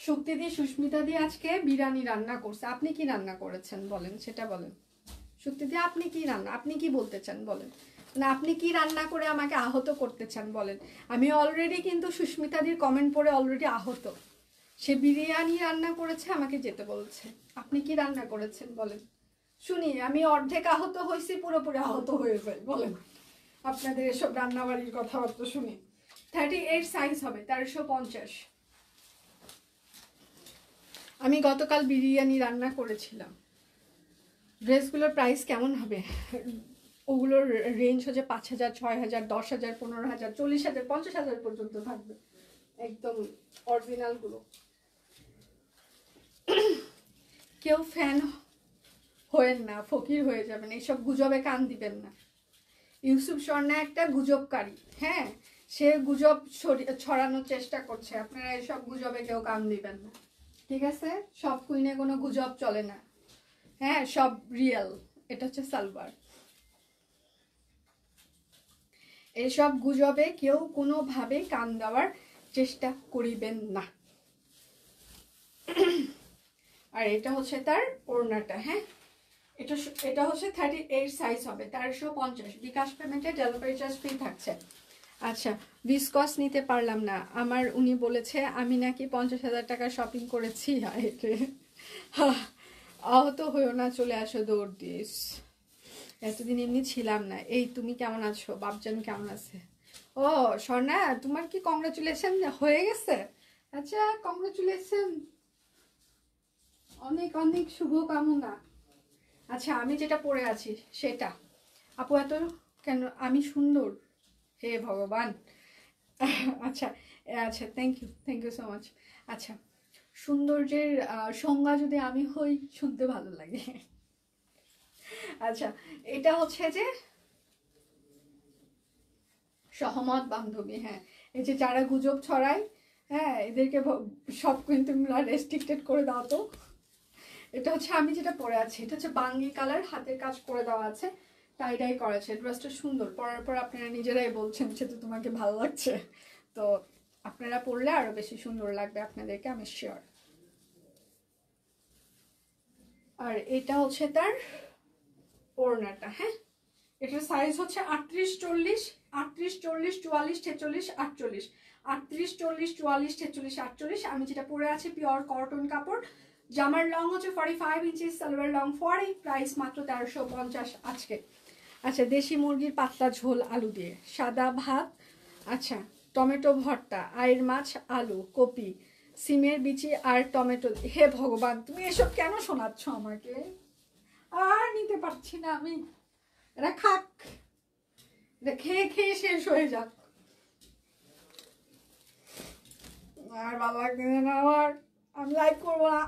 শক্তি দিয়ে, সুস্মিতা দিয়ে আজকে বিরিয়ানি রান্না করছে। আপনি কি রান্না করেছেন বলেন, সেটা বলেন। শক্তি দিয়ে আপনি কি রান্না, আপনি কি বলতে চান বলেন, না আপনি কি রান্না করে আমাকে আহত করতে চান বলেন। আমি অলরেডি কিন্তু সুস্মিতাদির কমেন্ট পড়ে অলরেডি আহত। সে বিরিয়ানি রান্না করেছে, আমাকে যেতে বলছে। আপনি কি রান্না করেছেন বলেন শুনি। আমি অর্ধেক আহত হয়েছি, পুরোপুরি আহত হয়ে যাই বলেন আপনাদের এসব রান্নাবাড়ির কথাবার্তা শুনি। 38 সাইজ হবে, 1350। আমি গতকাল বিরিয়ানি রান্না করেছিলাম। ড্রেসগুলোর প্রাইস কেমন হবে? ওগুলোর রেঞ্জ হচ্ছে 5000, 6000, 10000, 15000, 40000, 50000 পর্যন্ত থাকবে, একদম অরিজিনালগুলো। কেউ ফ্যান হয়েন না, ফকির হয়ে যাবেন, এইসব গুজবে কান দিবেন না। ইউসুফ স্বর্ণা একটা গুজবকারী, হ্যাঁ, সে গুজব ছড়ানোর চেষ্টা করছে। আপনারা এইসব গুজবে কেউ কান দিবেন না, ঠিক আছে? সব কুইনে কোনো গুজব চলে না, হ্যাঁ, সব রিয়েল। এটা হচ্ছে সালবার। এসব গুজবে কেউ কোনোভাবে কান দেওয়ার চেষ্টা করিবেন না। আর এটা হচ্ছে তার ওড়নাটা, হ্যাঁ, এটা হচ্ছে 38 সাইজ হবে, 1350। বিকাশ পেমেন্টে ডেলিভারি চার্জ ফ্রি থাকছে। আচ্ছা, ভিসকস নিতে পারলাম না আমার, উনি বলেছে আমি নাকি 50,000 টাকা শপিং করেছি। আহত হয়েও না, চলে আসো দৌড় দিস। এতদিন এমনি ছিলাম না। এই তুমি কেমন আছো? বাপজান কেমন আছে? ও স্বর্ণা, তোমার কি কংগ্রাচুলেশন হয়ে গেছে? আচ্ছা, কংগ্রাচুলেশন, অনেক অনেক শুভকামনা। আচ্ছা, আমি যেটা পরে আছি সেটা আপু এত কেন? আমি সুন্দর? হে ভগবান। আচ্ছা আচ্ছা, থ্যাংক ইউ সো মাচ। আচ্ছা, সৌন্দর্যের সংজ্ঞা যদি আমি হই, শুনতে ভালো লাগে। আচ্ছা, এটা হচ্ছে যে সহমত বান্ধবী, হ্যাঁ, এই যে যারা গুজব ছড়ায়, হ্যাঁ, এদেরকে সব কিন্তু রেস্ট্রিক্টেড করে দাও তো। এটা হচ্ছে আমি যেটা পরে আছি, এটা হচ্ছে বাঙ্গি কালার, হাতের কাজ করে দেওয়া আছে, টাই করেছে। ড্রেসটা সুন্দর, পরার পর আপনারা নিজেরাই বলছেন যে তো তোমাকে ভালো লাগছে, তো আপনারা পরলে আরো বেশি সুন্দর লাগবে আপনাদেরকে, আমি শিওর। আর এটা হচ্ছে তার ওড়নাটা। হ্যাঁ, এটার সাইজ হচ্ছে 38, 40, 38, 40, 44, 46, 48, 38, 40, 44, 46, 48। আমি যেটা পরে আছি পিওর কটন কাপড়। জামার লং হচ্ছে 45 ইঞ্চিস, সালোয়ার লং 40, প্রাইস মাত্র 1350 আজকে। আচ্ছা, দেশি মুরগির পাতলা ঝোল আলু দিয়ে, সাদা ভাত, আচ্ছা টমেটো ভর্তা, আয়ের মাছ, আলু, কপি, সিমের বিচি আর টমেটো। হে ভগবান, তুমি এসব কেন শোনাচ্ছ আমাকে? আর নিতে পারছি না আমি। এটা খাক, এটা খেয়ে খেয়ে শেষ হয়ে যাক। আর ভালো লাগছে না আমার, আমি লাইক করবো না।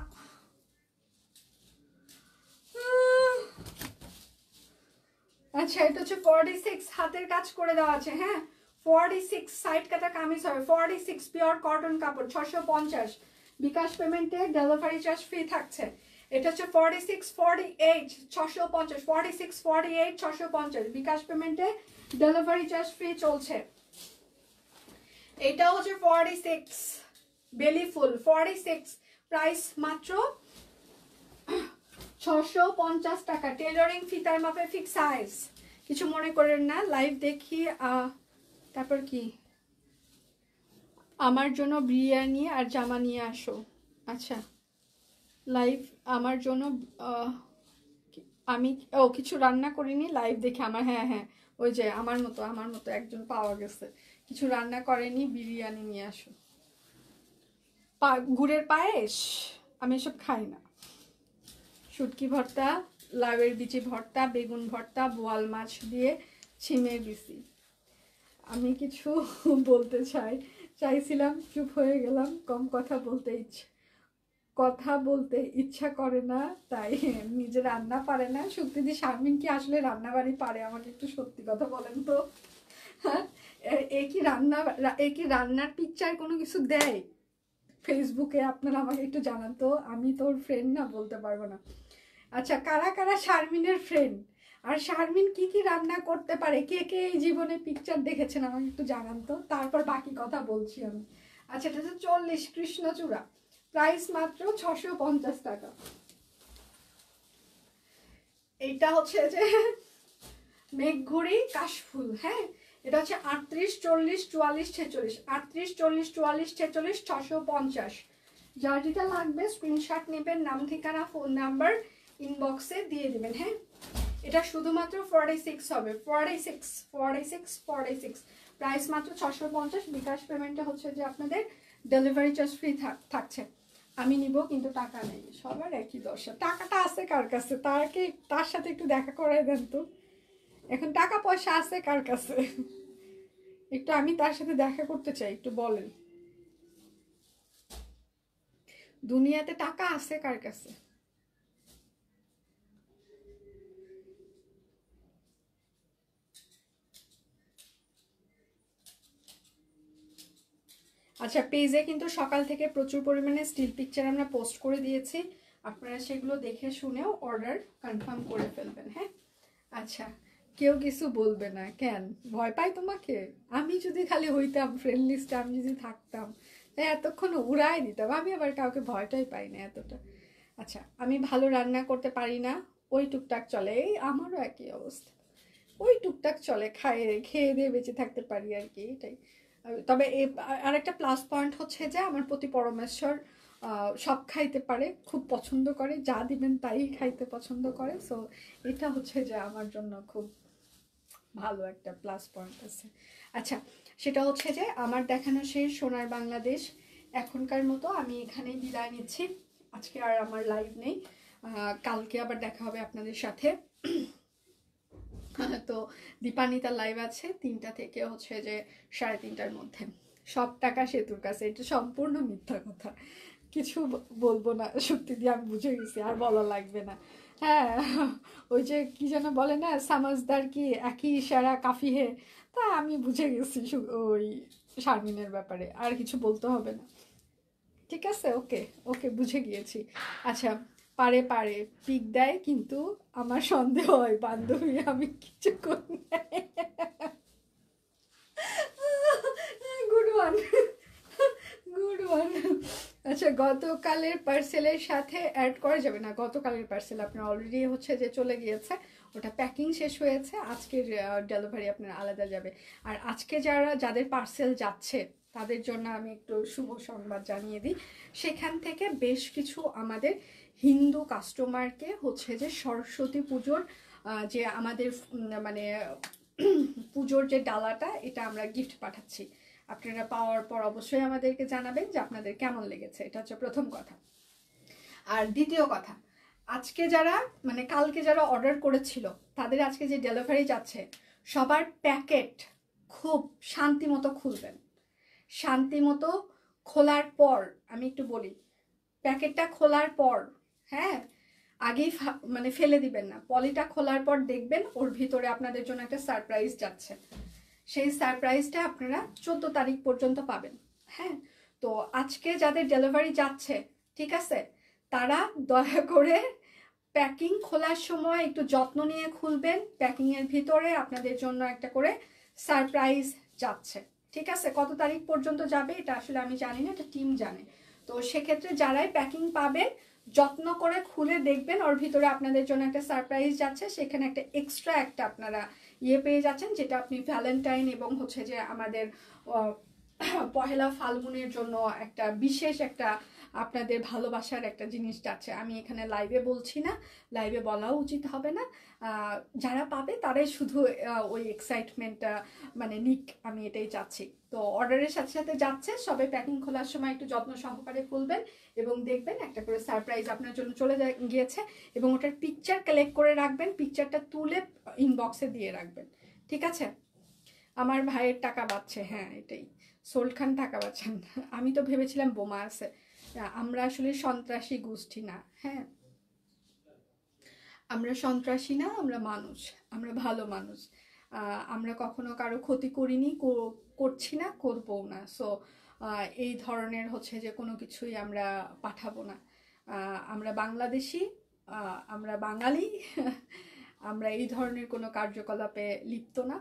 আচ্ছা, এটা হচ্ছে 46, হাতের কাজ করে দেওয়া আছে। হ্যাঁ, 46 সাইড কাটা কামিজ হবে, 46 পিওর কটন কাপড়, 650। বিকাশ পেমেন্টে ডেলিভারি চার্জ ফ্রি থাকছে। এটা হচ্ছে 46, 48, 650, 46, 48, 650। বিকাশ পেমেন্টে ডেলিভারি চার্জ ফ্রি চলছে। এটা হচ্ছে 46 বেলি ফুল, 46, প্রাইস মাত্র 650 টাকা। টেলারিং ফিতার মাপে ফিক্স সাইজ, কিছু মনে করেন না। লাইভ দেখি। তারপর কি, আমার জন্য বিরিয়ানি আর জামা নিয়ে আসো। আচ্ছা, লাইভ আমার জন্য আমি কিছু রান্না করিনি, লাইভ দেখে আমার, হ্যাঁ হ্যাঁ, ওই যে আমার মতো একজন পাওয়া গেছে, কিছু রান্না করেনি, বিরিয়ানি নিয়ে আসো। গুড়ের পায়েস, আমি এসব খাই না। শুটকি ভর্তা, লাউয়ের বিচি ভর্তা, বেগুন ভর্তা, বোয়াল মাছ দিয়ে ছিমের বিচি। আমি কিছু বলতে চাইছিলাম, চুপ হয়ে গেলাম। কম কথা বলতে ইচ্ছা করে না, তাই নিজে রান্না পারে না। সত্যি শারমিন কি আসলে রান্নাবাড়ি পারে? আমাকে একটু সত্যি কথা বলেন তো। হ্যাঁ, এ কি রান্নার পিকচার কোনো কিছু দেয় ফেসবুকে? আপনারা আমাকে একটু জানান তো, আমি তোর ফ্রেন্ড না, বলতে পারবো না। আচ্ছা, কারা কারা শারমিনের ফ্রেন্ড, আর শারমিন কি কি রান্না করতে পারে, কে কে এই জীবনে পিকচার দেখেছেন আমাকে একটু জানান তো, তারপর বাকি কথা বলছি আমি। আচ্ছা, এটা হচ্ছে 40 কৃষ্ণচূড়া, প্রাইস মাত্র 650 টাকা। এইটা হচ্ছে যে মেঘঘুড়ি কাশফুল। হ্যাঁ, এটা হচ্ছে 38, 40, 44, 46, 38, 40, 44, 46, 650। যার যেটা লাগবে স্ক্রিনশট নেবেন, নাম ঠিকানা ফোন নাম্বার ইনবক্সে দিয়ে দিবেন। হ্যাঁ, এটা শুধুমাত্র 46 হবে, 46, 46, 46, প্রাইস মাত্র 650। বিকাশ পেমেন্টটা হচ্ছে যে আপনাদের ডেলিভারি চার্জ ফ্রি থাকছে। আমি নিব কিন্তু টাকা নেই, সবার একই দশা। টাকাটা আছে কার কাছে, তার সাথে একটু দেখা করাই দেন তো। এখন টাকা পয়সা আছে কার কাছে, একটু আমি তার সাথে দেখা করতে চাই, একটু বলেন। দুনিয়াতে টাকা আছে কার কাছে? আচ্ছা, পেজে কিন্তু সকাল থেকে প্রচুর পরিমাণে স্টিল পিকচার আমরা পোস্ট করে দিয়েছি, আপনারা সেগুলো দেখে শুনেও অর্ডার কনফার্ম করে ফেলবেন। হ্যাঁ, আচ্ছা, কেউ কিছু বলবে না কেন? ভয় পাই তোমাকে? আমি যদি খালি হইতাম ফ্রেন্ড লিস্টে, আমি যদি থাকতাম, তাই এতক্ষণ উড়াই দিতাম। আমি আবার কাউকে ভয়টাই পাই না এতটা। আচ্ছা, আমি ভালো রান্না করতে পারি না, ওই টুকটাক চলে। এই আমারও একই অবস্থা, ওই টুকটাক চলে, খেয়ে দিয়ে বেঁচে থাকতে পারি আর কি, এটাই। তবে আরেকটা প্লাস পয়েন্ট হচ্ছে যে আমার প্রতি পরমেশ্বর সব খাইতে পারে, খুব পছন্দ করে, যা দিবেন তাই খাইতে পছন্দ করে। সো এটা হচ্ছে যে আমার জন্য খুব ভালো একটা প্লাস পয়েন্ট আছে। আচ্ছা, সেটা হচ্ছে যে আমার দেখানো শেষ সোনার বাংলাদেশ এখনকার মতো। আমি এখানেই বিদায় নিচ্ছি, আজকে আর আমার লাইভ নেই, কালকে আবার দেখা হবে আপনাদের সাথে। তো দীপান্বিতার লাইভ আছে 3টা থেকে হচ্ছে যে 3:30টার মধ্যে। সব টাকা সেতুর কাছে, এটা সম্পূর্ণ মিথ্যা কথা, কিছু বলবো না। সত্যি দিয়ে আমি বুঝে গেছি, আর বলা লাগবে না। হ্যাঁ, ওই যে কি যেন বলে না, সামাজদার কি একই ইশারা কাফি হে, তা আমি বুঝে গেছি ওই শারমিনের ব্যাপারে, আর কিছু বলতে হবে না। ঠিক আছে, ওকে ওকে, বুঝে গিয়েছি। আচ্ছা, পারে পিক দেয়, কিন্তু আমার সন্দেহ হয় বান্ধবী আমি কিছু করি। Good one, good one. আচ্ছা, গতকালের পার্সেলের সাথে অ্যাড করা যাবে না? গতকালের পার্সেল আপনার অলরেডি হচ্ছে যে চলে গিয়েছে, ওটা প্যাকিং শেষ হয়েছে, আজকের ডেলিভারি আপনার আলাদা যাবে। আর আজকে যাদের পার্সেল যাচ্ছে তাদের জন্য আমি একটু শুভ সংবাদ জানিয়ে দিই। সেখান থেকে বেশ কিছু আমাদের হিন্দু কাস্টমারকে হচ্ছে যে সরস্বতী পুজোর যে আমাদের মানে পুজোর যে ডালাটা, এটা আমরা গিফট পাঠাচ্ছি। আপনারা পাওয়ার পর অবশ্যই আমাদেরকে জানাবেন যে আপনাদের কেমন লেগেছে। এটা হচ্ছে প্রথম কথা। আর দ্বিতীয় কথা, আজকে যারা মানে কালকে যারা অর্ডার করেছিল তাদের আজকে যে ডেলিভারি যাচ্ছে, সবার প্যাকেট খুব শান্তি মতো খুলবেন। শান্তি মতো খোলার পর আমি একটু বলি, প্যাকেটটা খোলার পর হ্যাঁ আগেই মানে ফেলে দিবেন না। পলিটা খোলার পর দেখবেন ওর ভিতরে আপনাদের জন্য একটা সারপ্রাইজ যাচ্ছে। সেই সারপ্রাইজটা আপনারা 14 তারিখ পর্যন্ত পাবেন। হ্যাঁ, তো আজকে যাদের ডেলিভারি যাচ্ছে, ঠিক আছে, তারা দয়া করে প্যাকিং খোলার সময় একটু যত্ন নিয়ে খুলবেন। প্যাকিংয়ের ভিতরে আপনাদের জন্য একটা করে সারপ্রাইজ যাচ্ছে। ঠিক আছে, কত তারিখ পর্যন্ত যাবে এটা আসলে আমি জানি না, এটা টিম জানে। তো সেক্ষেত্রে যারাই প্যাকিং পাবেন যত্ন করে খুলে দেখবেন ওর ভিতরে আপনাদের জন্য একটা সারপ্রাইজ যাচ্ছে। সেখানে একটা এক্সট্রা একটা আপনারা পেয়ে যাচ্ছেন, যেটা আপনি ভ্যালেন্টাইন এবং হচ্ছে যে আমাদের পহেলা ফাল্গুনের জন্য একটা বিশেষ একটা আপনাদের ভালোবাসার একটা জিনিস যাচ্ছে। আমি এখানে লাইভে বলছি না, লাইভে বলাও উচিত হবে না। যারা পাবে তারাই শুধু ওই এক্সাইটমেন্টটা মানে নিক, আমি এটাই চাচ্ছি। তো অর্ডারের সাথে সাথে যাচ্ছে, সবাই প্যাকিং খোলার সময় একটু যত্ন সহকারে খুলবেন এবং দেখবেন একটা করে সারপ্রাইজ আপনার জন্য চলে গিয়েছে। এবং ওটার পিকচার কালেক্ট করে রাখবেন, পিকচারটা তুলে ইনবক্সে দিয়ে রাখবেন। ঠিক আছে? আমার ভাইয়ের টাকা বাঁচছে, হ্যাঁ এটাই, সোল্ড খান টাকা বাঁচান। আমি তো ভেবেছিলাম বোমা আছে। আমরা আসলে সন্ত্রাসী গোষ্ঠী না। হ্যাঁ, আমরা সন্ত্রাসী না, আমরা মানুষ, আমরা ভালো মানুষ। আমরা কখনো কারো ক্ষতি করিনি, করছি না, করবো না। সো এই ধরনের হচ্ছে যে কোনো কিছুই আমরা পাঠাবো না। আমরা বাংলাদেশি, আমরা বাঙালি। আমরা এই ধরনের কোনো কার্যকলাপে লিপ্ত না।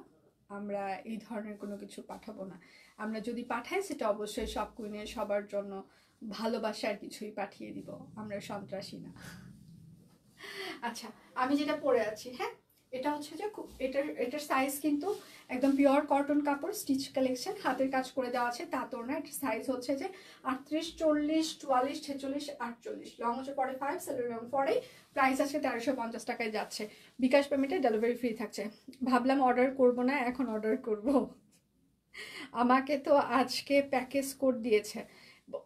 আমরা এই ধরনের কোনো কিছু পাঠাবো না। আমরা যদি পাঠাই সেটা অবশ্যই সব কুইনের সবার জন্য ভালোবাসার কিছুই পাঠিয়ে দিব। আমরা সন্ত্রাসী না। আচ্ছা, আমি যেটা পরে আছি, হ্যাঁ এটা হচ্ছে যে এটার সাইজ কিন্তু একদম পিওর কটন কাপড়, স্টিচ কালেকশন, হাতের কাজ করে দেওয়া আছে, তা তো না। এটার সাইজ হচ্ছে যে 38, 40, 44, 46, 48, লং হচ্ছে 45, সেলের লং 40। প্রাইস আছে 1350 টাকায় যাচ্ছে। বিকাশ পেমেন্টে ডেলিভারি ফ্রি থাকছে। ভাবলাম অর্ডার করব না, এখন অর্ডার করব। আমাকে তো আজকে প্যাকেজ কোড দিয়েছে।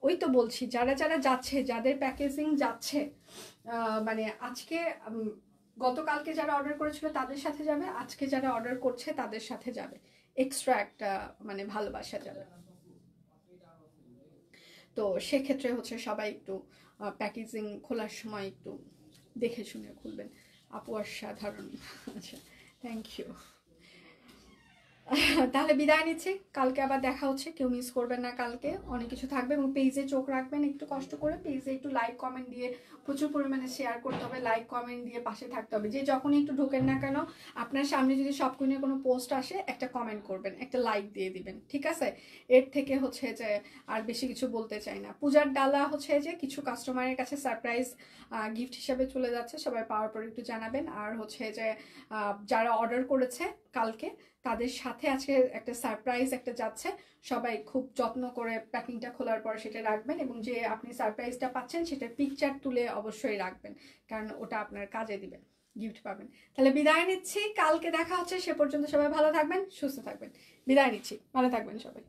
ওই তো বলছি, যারা যারা যাচ্ছে, যাদের প্যাকেজিং যাচ্ছে, মানে আজকে গতকালকে যারা অর্ডার করেছিল তাদের সাথে যাবে, আজকে যারা অর্ডার করছে তাদের সাথে যাবে, এক্সট্রা একটা মানে ভালোবাসা যাবে। তো সেক্ষেত্রে হচ্ছে সবাই একটু প্যাকেজিং খোলার সময় একটু দেখে শুনে খুলবেন। আপু অসাধারণ। আচ্ছা, থ্যাংক ইউ। তাহলে বিদায় নিচ্ছি, কালকে আবার দেখা হচ্ছে। কেউ মিস করবেন না, কালকে অনেক কিছু থাকবে। এবং পেজে চোখ রাখবেন একটু কষ্ট করে, পেজে একটু লাইক কমেন্ট দিয়ে প্রচুর পরিমাণে শেয়ার করতে হবে, লাইক কমেন্ট দিয়ে পাশে থাকতে হবে। যে যখনই একটু ঢোকেন না কেন, আপনার সামনে যদি সব কুইনের কোনো পোস্ট আসে, একটা কমেন্ট করবেন, একটা লাইক দিয়ে দিবেন। ঠিক আছে? এর থেকে হচ্ছে যে আর বেশি কিছু বলতে চাই না। পূজার ডালা হচ্ছে যে কিছু কাস্টমারের কাছে সারপ্রাইজ গিফট হিসাবে চলে যাচ্ছে, সবাই পাওয়ার পর একটু জানাবেন। আর হচ্ছে যে যারা অর্ডার করেছে কালকে, তাদের সাথে আজকে একটা সারপ্রাইজ একটা যাচ্ছে। সবাই খুব যত্ন করে প্যাকিংটা খোলার পর সেটা রাখবেন, এবং যে আপনি সারপ্রাইজটা পাচ্ছেন সেটার পিকচার তুলে অবশ্যই রাখবেন, কারণ ওটা আপনার কাজে দিবেন, গিফট পাবেন। তাহলে বিদায় নিচ্ছি, কালকে দেখা হচ্ছে। সে পর্যন্ত সবাই ভালো থাকবেন, সুস্থ থাকবেন। বিদায় নিচ্ছি, ভালো থাকবেন সবাই।